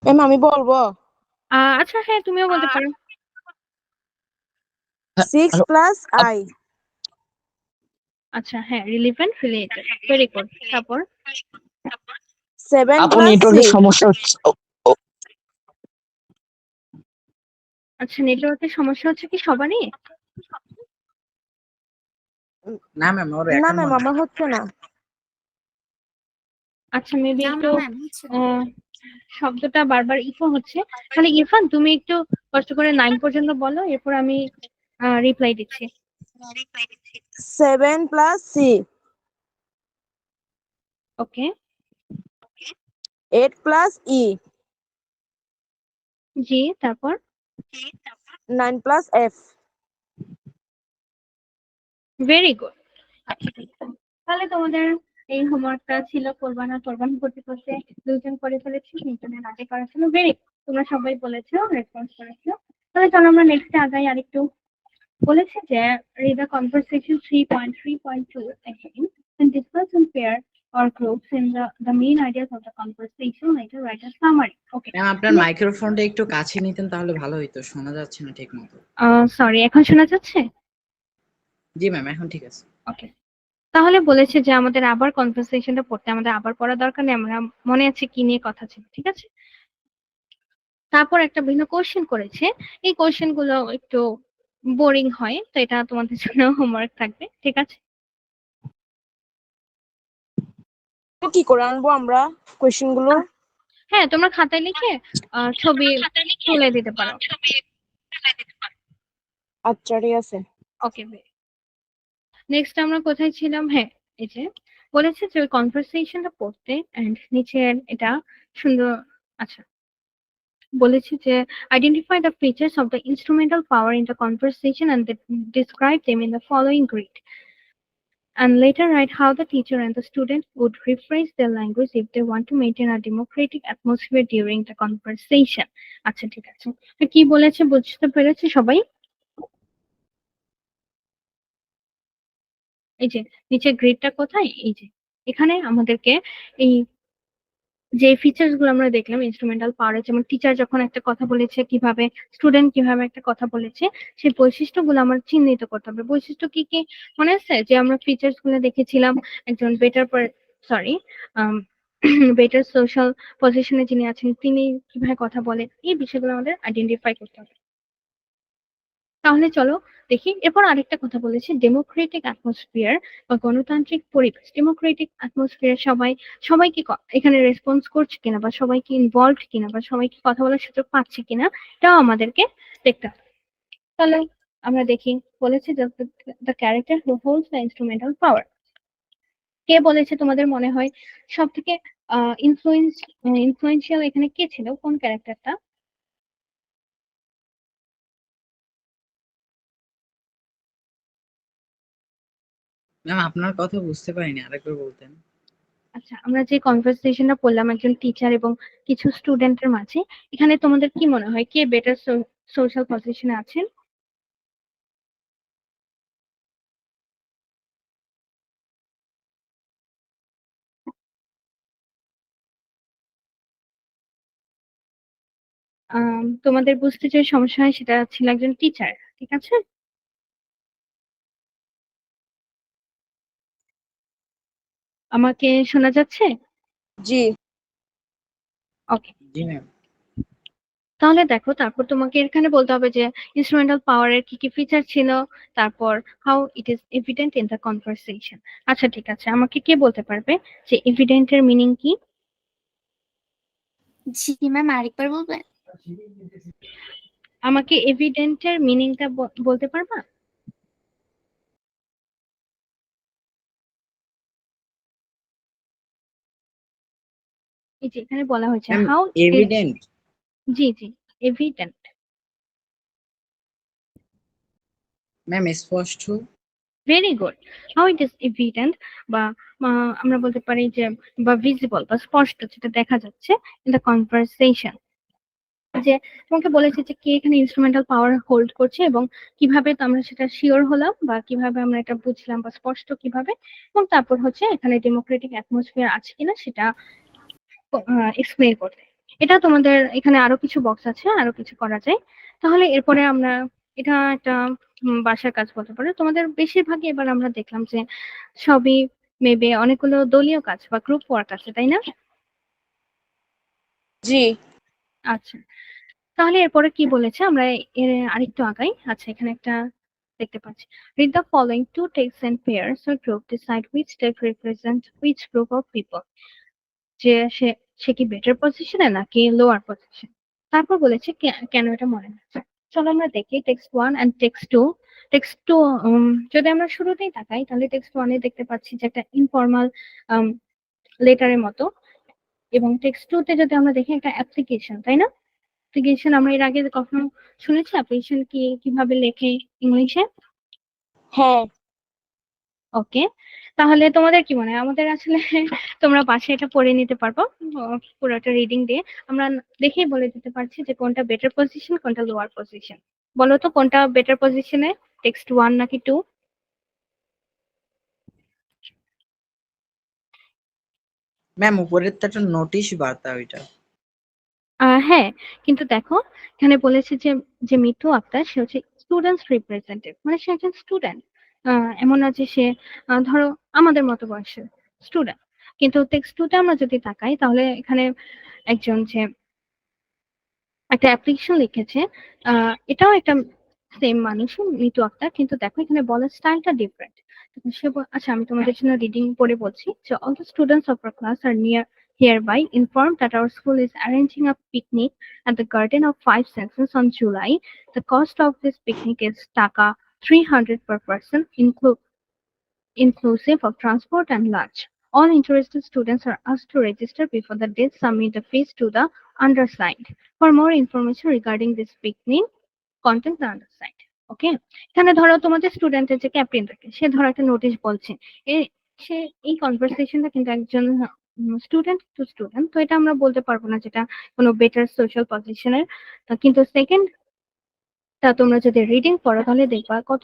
ম্যাম আমি বলবো। আচ্ছা হ্যাঁ তুমিও বলতে পারো। 6+I। আচ্ছা হ্যাঁ রিলিভেন্ট রিলেটেড, ভেরি গুড। তারপর 7+C। আপু নেটওয়ার্কের সমস্যা হচ্ছে। আচ্ছা নেটওয়ার্কের সমস্যা হচ্ছে কি সবারই? না ম্যাম, ওর না এখন ম্যাম মনে হয়। আমার হচ্ছে না। আচ্ছা মেবি না একটু ম্যাম হচ্ছে না। শব্দটা বারবার ইকো হচ্ছে। তাহলে ইরফান তুমি একটু কষ্ট করে 9 পর্যন্ত বলো, এরপর আমি রিপ্লাই দিচ্ছি। 7+C। ওকে 8+E। জি তারপর 9+F। Very good. আচ্ছা ঠিক আছে। তাহলে তোমাদের এই হোমওয়ার্কটা ছিল কোরবান করতে করতে দুজন করে ফেলেছি, তিনজনের আগে করা ছিল, ভেরি তোমরা সবাই বলেছো রেসপন্স করেছো। তাহলে চলো আমরা নেক্সটে আগাই আরেকটু। বলেছে যে read the conversation 3.3.2 again and discuss and pair or groups in the main ideas of the conversation. Later, write a summary. Okay. Ma'am আপনার মাইক্রোফোনটা একটু কাছে নিতেন তাহলে ভালো হইতো, শোনা যাচ্ছে না ঠিক মতো। সরি, এখন শোনা যাচ্ছে? জি ম্যাম, এখন ঠিক আছে। ওকে। তাহলে বলেছে যে আমাদের আবার কনভারসেশনটা পড়তে, আমাদের আবার পড়া দরকার নেই, আমরা মনে আছে কি নিয়ে কথা ছিল, ঠিক আছে? তারপর একটা বিভিন্ন কোশ্চেন করেছে, এই কোশ্চেন গুলো একটু বোরিং হয়, তো এটা তোমাদের জন্য হোমওয়ার্ক থাকবে, ঠিক আছে? তো কি করে আনবো আমরা কোয়েশ্চেন গুলো? হ্যাঁ, তোমরা খাতায় লিখে ছবি তুলে দিতে পারো। আচ্ছা ঠিক আছে। ওকে, নেক্সট আমরা কোথায় ছিলাম? হ্যাঁ, এই যে বলেছে যে ওই কনভারসেশনটা পড়তে এন্ড নিচের এটা সুন্দর। আচ্ছা, বলেছে যে identify the features of the instrumental power in the conversation and describe them in the following grid, and later write how the teacher and the student would rephrase their language if they want to maintain a democratic atmosphere during the conversation. আচ্ছা ঠিক আছে, তো কি বলেছে বুঝতে পেরেছে সবাই? এই যে নিচে গ্রিডটা কোথায়, এই যে এখানে আমাদেরকে এই যে ফিচার্স গুলো আমরা দেখলাম ইনস্ট্রুমেন্টাল পাওয়ারে, যেমন টিচার যখন একটা কথা বলেছে কিভাবে, স্টুডেন্ট কিভাবে একটা কথা বলেছে, সেই বৈশিষ্ট্যগুলো আমরা চিহ্নিত করতে হবে। বৈশিষ্ট্য কি কি মনে আছে যে আমরা ফিচার্স গুলো দেখেছিলাম? একজন সরি বেটার সোশ্যাল পজিশনে যিনি আছেন তিনি কিভাবে কথা বলেন, এই বিষয়গুলো আমাদের আইডেন্টিফাই করতে হবে। তাহলে চলো দেখি। এরপর আরেকটা কথা বলেছে, ডেমোক্রেটিক অ্যাটমসফিয়ার বা গণতান্ত্রিক পরিবেশ। ডেমোক্রেটিক অ্যাটমসফিয়ার সবাই কি এখানে রেসপন্স করছে কিনা, বা সবাই কি ইনভলভড কিনা, বা সবাই কি কথা বলার সুযোগ পাচ্ছে কিনা, এটাও আমাদেরকে দেখতে হবে। তাহলে আমরা দেখি, বলেছে the character who holds the instrumental power. কে বলেছে তোমাদের মনে হয় সব থেকে ইনফ্লুয়েন্সিয়াল এখানে কে ছিল, কোন ক্যারেক্টারটা? ম্যাম আপনার কথা বুঝতে পারিনি, আরেকবার বলতেন? আচ্ছা, আমরা যে কনভারসেশনটা করলাম একজন টিচার এবং কিছু স্টুডেন্টের মাঝে, এখানে তোমাদের কি মনে হয় কে বেটার সোশ্যাল পজিশনে আছেন? তোমাদের বুঝতে যে সমস্যা হয় সেটা ছিল একজন টিচার, ঠিক আছে? আমাকে শোনা যাচ্ছে? জি। ওকে, জি ম্যাম। তাহলে দেখো, তারপর তোমাকে এখানে বলতে হবে যে ইনস্ট্রুমেন্টাল পাওয়ারের কি কি ফিচার ছিল, তারপর how it is evident in the conversation. আচ্ছা ঠিক আছে, আমাকে কে বলতে পারবে যে এভিডেন্টের মিনিং কি? জি ম্যাম, আরেকবার বলবেন? আমাকে এভিডেন্টের মিনিংটা বলতে পারবা? এই যে এখানে বলা হয়েছে ম্যাম হাউ ইট, এভিডেন্ট। জি জি, এভিডেন্ট। ম্যাম স্পষ্ট। Very good. How it is evident, বা আমরা বলতে পারি যে বা ভিজিবল বা স্পষ্ট, যেটা দেখা যাচ্ছে ইন দ্য কনভারসেশন। যে তোমাকে বলেছে যে কে এখানে ইনস্ট্রুমেন্টাল পাওয়ার হোল্ড করছে এবং কিভাবে তো আমরা সেটা শিওর হলাম, বা কিভাবে আমরা এটা বুঝলাম, বা স্পষ্ট কিভাবে, এবং তারপর হচ্ছে এখানে ডেমোক্রেটিক অ্যাটমসফিয়ার আছে কিনা সেটা এক্সপ্লেন করতে। এটা তোমাদের এখানে আরো কিছু বক্স আছে, আরো কিছু করা যায়। তাহলে এরপরে আমরা এটা একটা বাসার কাজ বলতে পারো তোমাদের। বেশিরভাগই এবার আমরা দেখলাম যে সবই মেবে অনেকগুলো দলীয় কাজ বা গ্রুপ ওয়ার্ক আছে, তাই না? জি। আচ্ছা, তাহলে এরপরে কি বলেছে আমরা এর আরেকটু আগাই। আচ্ছা, এখানে একটা দেখতে পাচ্ছি, read the following two texts and pairs or group, decide which text represent which group of people. যে সে কি বেটার পজিশনে নাকি লোয়ার পজিশন। তারপর বলেছে কেন এটা মনে হচ্ছে। চলো আমরা দেখি টেক্সট 1 এন্ড টেক্সট 2। টেক্সট 2 যদি আমরা শুরুতেই তাকাই তাহলে টেক্সট 1 এ দেখতে পাচ্ছি যে একটা ইনফর্মাল লেটারের মতো, এবং টেক্সট 2 তে যদি আমরা দেখি একটা অ্যাপ্লিকেশন, তাই না? অ্যাপ্লিকেশন আমরা এর আগে কখনো শুনেছি অ্যাপ্লিকেশন কি কিভাবে লেখে ইংলিশে? হ্যাঁ। ওকে, তাহলে তোমাদের কি মনে হয় আমাদের আসলে তোমরা বাসায় এটা পড়ে নিতে পারবো, পুরোটা রিডিং দিয়ে আমরা দেখেই বলে দিতে পারছি যে কোনটা বেটার পজিশন কোনটা লোয়ার পজিশন। বলো তো কোনটা বেটার পজিশনে, টেক্সট 1 নাকি 2? ম্যাম উপরের তো একটা নোটিশ বার্তা ওইটা। হ্যাঁ, কিন্তু দেখো এখানে বলেছে যে যে মিতু আক্তার সে হচ্ছে স্টুডেন্টস রিপ্রেজেন্টেটিভ, মানে সে একজন স্টুডেন্ট। এমন না যে সে ধরো আমাদের মতো বয়সের স্টুডেন্ট। কিন্তু টেক্সট টুতে আমরা যদি তাকাই তাহলে এখানে একজন যে একটা অ্যাপ্লিকেশন লিখেছে, এটাও একটা সেম মানুষই, মিতু আক্তার, কিন্তু দেখো এখানে বলার স্টাইলটা ডিফারেন্ট। আচ্ছা আমি তোমাদের জন্য রিডিং পড়ে বলছি যে all the students of our class are near hereby informed that our school is arranging a picnic at the Garden of Five Senses on July. The cost of this picnic is taka 300 per person, inclusive of transport and lunch. All interested students are asked to register before the date, submit the fees to the undersigned. For more information regarding this picnic, contact the undersigned. ওকে, এখানে ধরো তোমাদের স্টুডেন্টের যে captain থাকে সে ধরো একটা notice বলছে, সে এই কনভারসেশনটা কিন্তু একজন স্টুডেন্ট টু স্টুডেন্ট, তো এটা আমরা বলতে পারবো না যেটা কোনো বেটার সোশ্যাল পজিশনের। কিন্তু সেকেন্ড তা তোমরা যদি রিডিং পড়ো তাহলে দেখবা কত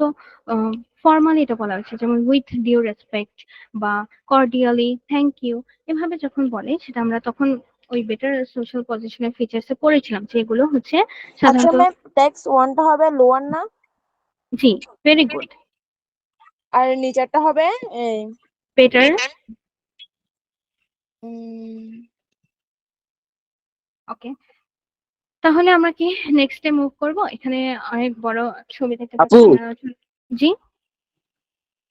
ফর্মালি এটা বলা হয়েছে, যেমন উইথ ডিউ রেসপেক্ট বা কর্ডিয়ালি, থ্যাংক ইউ, এভাবে যখন বলে সেটা আমরা তখন ওই বেটার সোশ্যাল পজিশনের ফিচার্সে পড়েছিলাম, যেগুলো হচ্ছে আচ্ছা সাধারণত। ম্যাম, টেক্সট ওয়ানটা হবে লোয়ার না, জি, ভেরি গুড। আর নিচেরটা হবে বেটার। ওকে, তাহলে আমরা কি নেক্সট ডে মুভ করব? এখানে অনেক বড় ছবি দেখতে আপু পাচ্ছি। জি।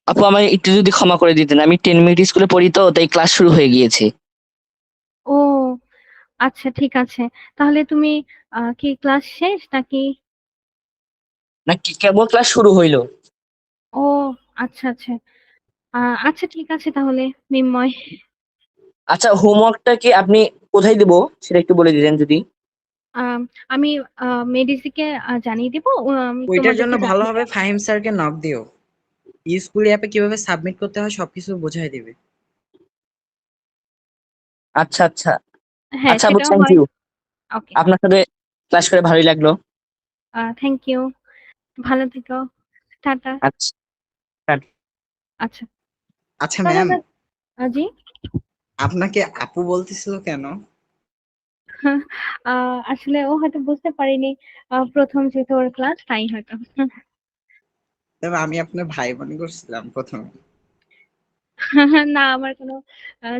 আপু আমায় একটু যদি ক্ষমা করে দিতেন, আমি 10 মিনিট স্কুলে পড়ি তো, তাই ক্লাস শুরু হয়ে গিয়েছে। ও আচ্ছা, ঠিক আছে। তাহলে তুমি কি ক্লাস শেষ নাকি? না কি কেবল ক্লাস শুরু হইলো? ও আচ্ছা আচ্ছা। আচ্ছা ঠিক আছে তাহলে মিন্ময়। আচ্ছা হোমওয়ার্কটা কি আপনি কোথায় দিব সেটা একটু বলে দিতেন যদি। আম, আমি মেডিসিকে জানিয়ে দিব, ওইটার জন্য তোমাদেরকে ভালো জানিয়ে হবে দেব। ফাহিম স্যারকে নক দিও। স্কুল অ্যাপে কিভাবে সাবমিট করতে হয় সবকিছু বোঝাই দিবে। আচ্ছা আচ্ছা। হ্যাঁ আচ্ছা আপু, সেটাও থ্যাংক হয়। ইউ। ওকে, আপনার সাথে ক্লাস করে ভালোই লাগলো। থ্যাংক ইউ, ভালো থেকো, টাটা। আচ্ছা। আচ্ছা, আচ্ছা তাহলে ম্যাম, আমরা জি। আপনাকে আপু বলতেছিল কেন? আসলে ও হয়তো বুঝতে পারিনি, প্রথম যেহেতু ওর ক্লাস তাই হয়তো। তবে আমি আপনার ভাই মনে করছিলাম প্রথমে। না, আমার কোনো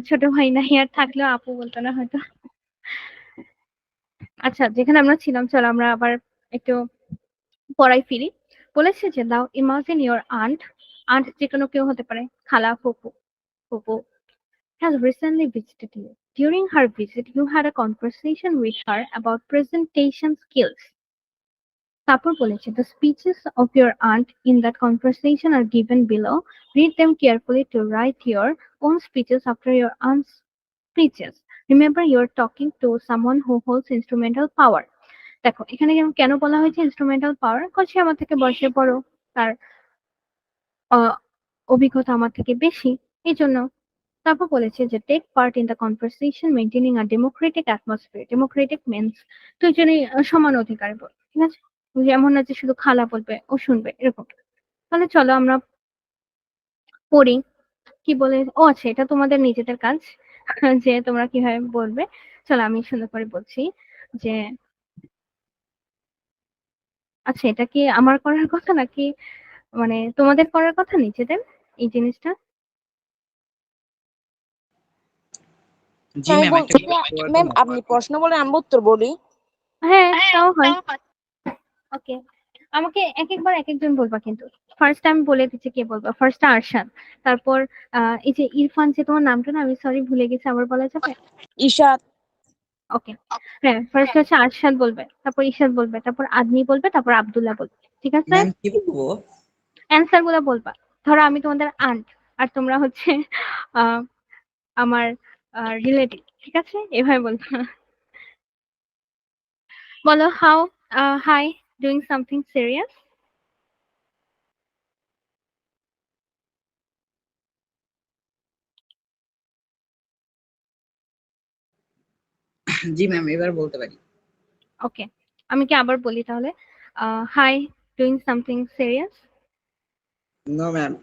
ছোট ভাই নাই, আর থাকলেও আপু বলতো না হয়তো। আচ্ছা, যেখানে আমরা ছিলাম চলো আমরা আবার একটু পড়ায় ফিরি। বলেছে যে নাও ইমাজিন ইওর আন্ট, আন্ট যে কোনো কেউ হতে পারে, খালা, ফুপু, ফুপু has recently visited you. During her visit, you had a conversation with her about presentation skills. তারপর বলেছে the speeches of your aunt in that conversation are given below. Read them carefully to write your own speeches after your aunt's speeches. Remember, you're talking to someone who holds instrumental power. দেখো এখানে কেন বলা হয়েছে instrumental পাওয়ার, কারণ সে আমার থেকে বয়সে বড়, তার অভিজ্ঞতা আমার থেকে বেশি, এই জন্য। তারপর বলেছে যে take part in the conversation maintaining a democratic atmosphere. Democratic means দুইজনই সমান অধিকারে বল, ঠিক আছে? যেমন না যে শুধু খালা বলবে ও শুনবে এরকম। তাহলে চলো আমরা পড়ি কি বলে। ও আচ্ছা, এটা তোমাদের নিজেদের কাজ যে তোমরা কিভাবে বলবে। চলো আমি সুন্দর করে বলছি যে আচ্ছা এটা কি আমার করার কথা নাকি মানে তোমাদের করার কথা নিজেদের এই জিনিসটা? জি আমি ম্যাম, একটা বলছি যে forward ম্যাম করুন। আপনি প্রশ্ন বলেন, আমি উত্তর বলি। হ্যাঁ, তাও হয়। ওকে, আমাকে এক একবার এক একজন বলবা কিন্তু। ফার্স্ট আমি বলে দিচ্ছি কে বলবা। ফার্স্ট আরশাদ, তারপর এই যে ইরফান, যে তোমার নামটা না আমি সরি ভুলে গেছি, আবার বলা যাবে? ঈশাদ। ওকে, হ্যাঁ ফার্স্ট হচ্ছে আরশাদ বলবে, তারপর ঈশাদ বলবে, তারপর আদমি বলবে, তারপর আব্দুল্লাহ বলবে, ঠিক আছে? ম্যাম কি বলবো? অ্যান্সার গুলা বলবা। ধরো আমি তোমাদের আন্ট আর তোমরা হচ্ছে আহ আমার রিলেটিভ, ঠিক আছে? এভাবে বলবা। বলো how, hi, doing something serious. জি ম্যাম, এবার বলতে পারি। ওকে, আমি কি আবার বলি তাহলে? Hi, doing something serious. No ma'am.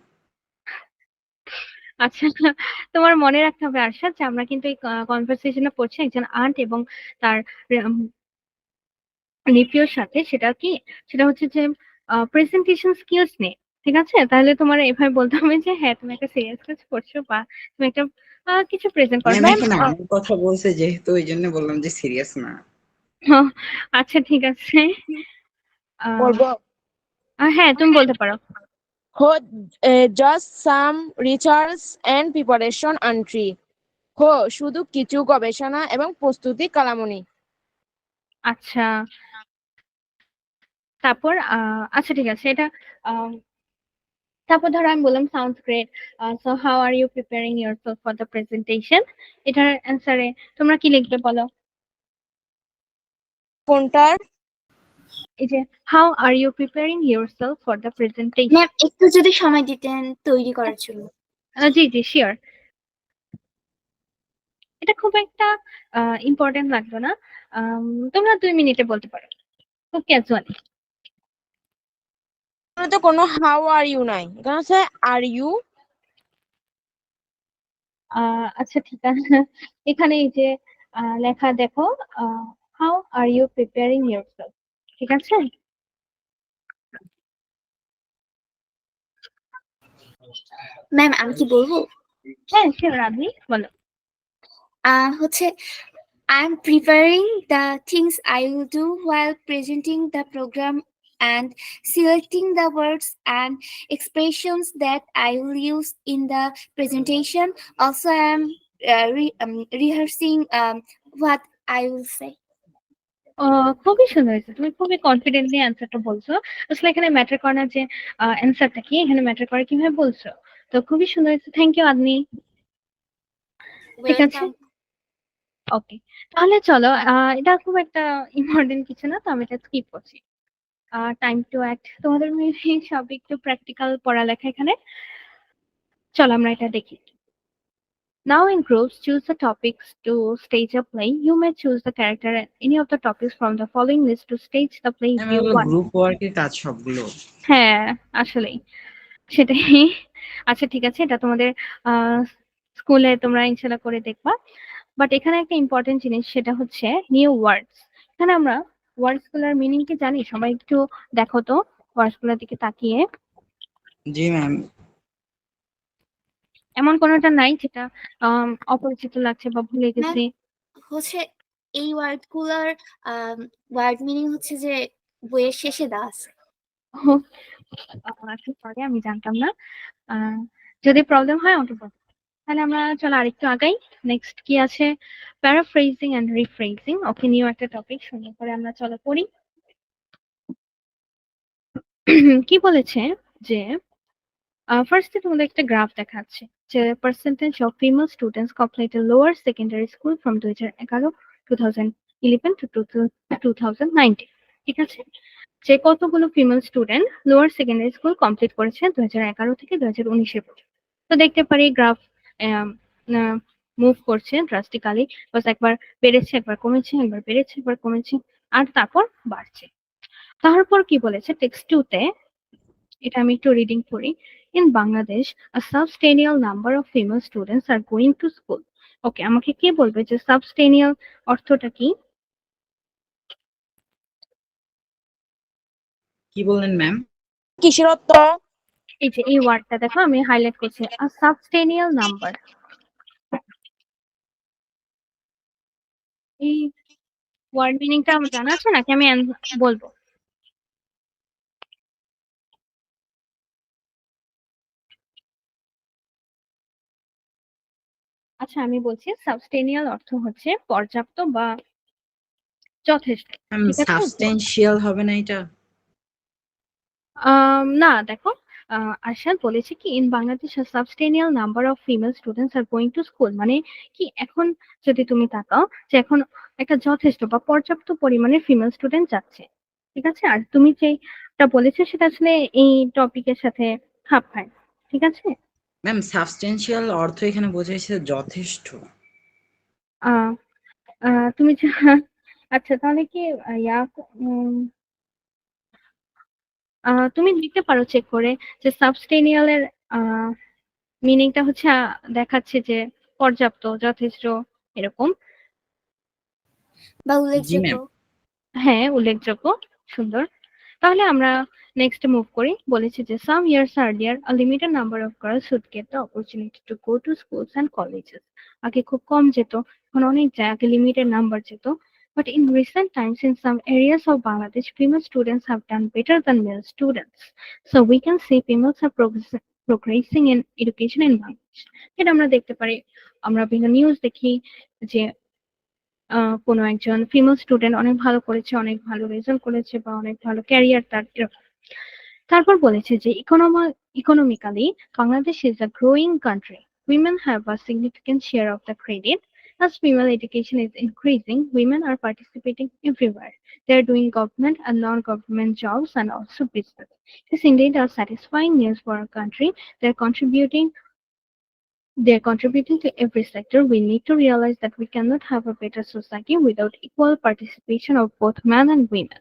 আচ্ছা, তোমার মনে রাখতে হবে আরশাদ যে আমরা কিন্তু এই কনভারসেশনে পড়ছি একজন আন্ট এবং তার নেপিওর সাথে। সেটা কি, সেটা হচ্ছে যে প্রেজেন্টেশন স্কিলস নেই। ঠিক আছে, তাহলে তোমার এভাবে বলতে হবে যে হ্যাঁ তুমি একটা সিরিয়াস কাজ করছো বা তুমি একটা কিছু প্রেজেন্ট করো। ম্যাম ম্যাম, এখানে আমার কথা বলছে যেহেতু ওই জন্য বললাম যে সিরিয়াস না। আচ্ছা ঠিক আছে। আহ, বলবো হ্যাঁ তুমি বলতে পারো। হো just some research and preparation entry. হো শুধু কিছু গবেষণা এবং প্রস্তুতি কালামনি। আচ্ছা, তারপর আচ্ছা ঠিক আছে এটা আহ, তারপর ধরো আমি বললাম sounds great, so how are you preparing yourself for the presentation. এটার অ্যান্সারে তোমরা কি লিখবে বলো? কোনটার? এই যে how are you preparing yourself for the presentation. Ma'am একটু যদি সময় দিতেন তৈরি করার জন্য। জি জি শিওর। এটা খুব একটা ইম্পর্টেন্ট লাগবে না। তোমরা 2 মিনিটে বলতে পারো, খুব ক্যাজুয়ালি। এখানে তো কোনো হাউ আর ইউ নাই, এখানে আছে আর ইউ। আচ্ছা ঠিক আছে, এখানে এই যে লেখা দেখো, how are you preparing yourself. ঠিক আছে। ম্যাম আমি কি বলবো? হ্যাঁ শিওর, আপনি বলো। হচ্ছে I am preparing the things I will do while presenting the program and selecting the words and expressions that I will use in the presentation. Also, I am rehearsing what I will say. খুবই সুন্দর হয়েছে, তুমি খুবই confidently অ্যান্সারটা বলছো। আসলে এখানে matter করে না যে অ্যান্সারটা কি, এখানে ম্যাটার করে কিভাবে বলছো। তো খুবই সুন্দর হয়েছে, থ্যাংক ইউ আদনি। ঠিক আছে, Welcome. ওকে। তাহলে চলো, এটা খুব একটা ইম্পর্টেন্ট কিছু না, তো আমি এটা স্কিপ করছি। টাইম টু অ্যাক্ট, তোমাদের মেয়ে সব একটু প্র্যাকটিক্যাল পড়ালেখা এখানে। চলো আমরা এটা দেখি। Now in groups, choose the topics to stage a play. You may choose the character and any of the topics from the following list to stage the play if ma'am you এগুলো want. Group ওয়ার্কের কাজ সবগুলো। হ্যাঁ, আসলেই সেটাই। আচ্ছা ঠিক আছে, এটা তোমাদের স্কুলে তোমরা ইনশাল্লাহ করে দেখবা। বাট এখানে একটা ইম্পর্টেন্ট জিনিস, সেটা হচ্ছে নিউ ওয়ার্ডস। এখানে আমরা ওয়ার্ডস গুলার মিনিং কি জানি? সবাই একটু দেখো তো ওয়ার্ডস গুলার দিকে তাকিয়ে। জি ম্যাম। এমন কোনোটা নাই যেটা অপরিচিত লাগছে বা ভুলে ম্যাম গেছি? হচ্ছে এই ওয়ার্ডগুলোর ওয়ার্ড মিনিং হচ্ছে যে বইয়ের শেষে দেওয়া আছে। আচ্ছা সরি, আমি জানতাম না। আহ, যদি প্রবলেম হয় আমাকে বলো। তাহলে আমরা চলো আরেকটু আগাই। নেক্সট কি আছে? Paraphrasing and rephrasing. Okay, new একটা টপিক, সুন্দর করে আমরা চলো পড়ি। কি বলেছে যে ফার্স্টে তোমাদের একটা গ্রাফ দেখাচ্ছে যে percentage of female students complete lower secondary school from 2011 2011 to 2019। ঠিক আছে, যে কতগুলো female student lower secondary school complete করেছে 2011 থেকে 2019 পর্যন্ত। তো দেখতে পারি গ্রাফ মুভ করছে ড্রাস্টিক্যালি, বাস একবার বেড়েছে একবার কমেছে, একবার বেড়েছে একবার কমেছে, আর তারপর বাড়ছে। তারপর কি বলেছে টেক্সট 2 তে, এটা আমি একটু রিডিং করি। In Bangladesh a substantial number of female students are going to school. ওকে, আমাকে কে বলবে যে সাবস্টেনিয়াল অর্থটা কি? কি বললেন ম্যাম? কিসের অর্থ? এই যে এই ওয়ার্ডটা দেখো, আমি হাইলাইট করছি, a substantial number। এই ওয়ার্ড মিনিংটা আমার জানা আছে নাকি আমি বলবো? আচ্ছা আমি বলছি, সাবস্টেনিয়াল অর্থ হচ্ছে পর্যাপ্ত বা যথেষ্ট। ম্যাম ঠিক আছে, সাবস্টেনশিয়াল হবে না এটা? না দেখো, আরশাদ বলেছে কি in Bangladesh সাবস্টেনিয়াল number of female students are going to school, মানে কি এখন যদি তুমি তাকাও যে এখন একটা যথেষ্ট বা পর্যাপ্ত পরিমাণে ফিমেল স্টুডেন্ট যাচ্ছে। ঠিক আছে, আর তুমি যেটা বলেছো সেটা আসলে এই টপিকের সাথে খাপ খায়। ঠিক আছে। ম্যাম সাবস্টেনশিয়াল অর্থ এখানে বোঝাইছে যথেষ্ট। আহ তুমি আচ্ছা তাহলে কি ইয়া উম, তুমি লিখতে পারো চেক করে যে সাবস্টেনিয়াল এর মিনিংটা হচ্ছে দেখাচ্ছে যে পর্যাপ্ত, যথেষ্ট এরকম। বা জি উল্লেখযোগ্য। ম্যাম। হ্যাঁ, উল্লেখযোগ্য, সুন্দর। তাহলে আমরা নেক্সট মুভ করি। বলেছে যে some years earlier a limited number of girls would get the opportunity to go to schools and colleges. আগে খুব কম যেত, এখন অনেক যায়, আগে লিমিটেড নাম্বার যেত। But in recent times, in some areas of Bangladesh, female students have done better than male students. So we can say females are progressing in education in Bangladesh. এটা আমরা দেখতে পারি, আমরা বিভিন্ন নিউজ দেখি যে কোনো একজন ফিমেল স্টুডেন্ট অনেক ভালো করেছে, অনেক ভালো রেজাল্ট করেছে বা অনেক ভালো ক্যারিয়ার তার এরকম। তারপর বলেছে যে economically Bangladesh is a growing country. Women have a significant share of the credit. As female education is increasing, women are participating everywhere. They are doing government and non-government jobs and also business. This indeed are satisfying news for our country. They're contributing to every sector. We need to realize that we cannot have a better society without equal participation of both men and women.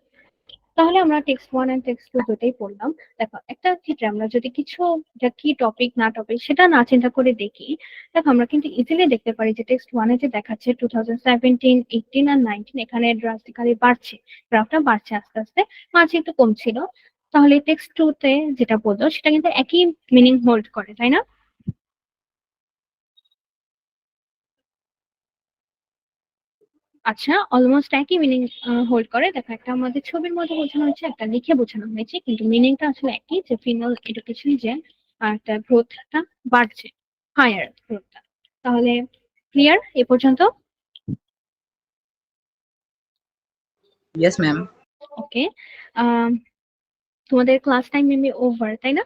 তাহলে আমরা text 1 and text 2 দুটোই পড়লাম। দেখো, একটা ক্ষেত্রে আমরা যদি কিছু এটা কি টপিক না টপিক সেটা না চিন্তা করে দেখি, দেখো আমরা কিন্তু ইজিলি দেখতে পারি যে টেক্সট 1 এ যে দেখাচ্ছে 2017, 18 আর 19 এখানে ড্রাস্টিক্যালি বাড়ছে, গ্রাফটা বাড়ছে আস্তে আস্তে, মাঝে একটু কমছিল। তাহলে টেক্সট 2 তে যেটা বললো সেটা কিন্তু একই মিনিং হোল্ড করে, তাই না? আচ্ছা, অলমোস্ট একই মিনিং হোল্ড করে। দেখো, একটা আমাদের ছবির মধ্যে বোঝানো হচ্ছে, একটা লিখে বোঝানো হয়েছে, কিন্তু মিনিংটা আসলে একই, যে ফিমেল এডুকেশন যে একটা গ্রোথটা বাড়ছে, হায়ার গ্রোথটা। তাহলে ক্লিয়ার এ পর্যন্ত? Yes ma'am. ওকে, তোমাদের ক্লাস টাইম মেবি ওভার, তাই না?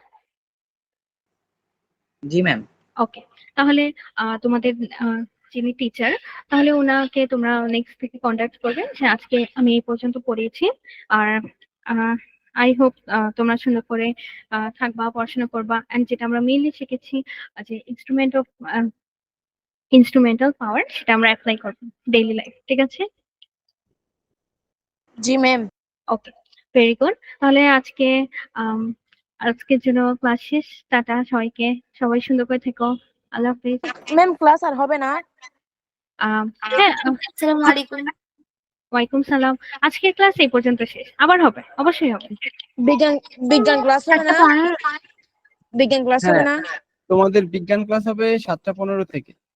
জি ম্যাম। ওকে, তাহলে তোমাদের যিনি টিচার, তাহলে ওনাকে তোমরা নেক্সট থেকে কন্ট্যাক্ট করবে যে আজকে আমি এই পর্যন্ত পড়িয়েছি। আর আই হোপ তোমরা সুন্দর করে থাকবা, পড়াশোনা করবা। এন্ড যেটা আমরা মেইনলি শিখেছি যে ইনস্ট্রুমেন্টাল পাওয়ার, সেটা আমরা অ্যাপ্লাই করবো ডেইলি লাইফ, ঠিক আছে? জি ম্যাম। ওকে, ভেরি গুড। তাহলে আজকের জন্য ক্লাস শেষ। টাটা সবাইকে, সবাই সুন্দর করে থেকো। আল্লাহ হাফিজ। ম্যাম ক্লাস আর হবে না? হ্যাঁ, আসসালামু আলাইকুম। ওয়ালাইকুম সালাম। আজকের ক্লাস এই পর্যন্ত শেষ, আবার হবে, অবশ্যই হবে। বিজ্ঞান বিজ্ঞান ক্লাস হবে না? বিজ্ঞান ক্লাস হবে হ্যাঁ, না? তোমাদের বিজ্ঞান ক্লাস হবে 7:15 থেকে।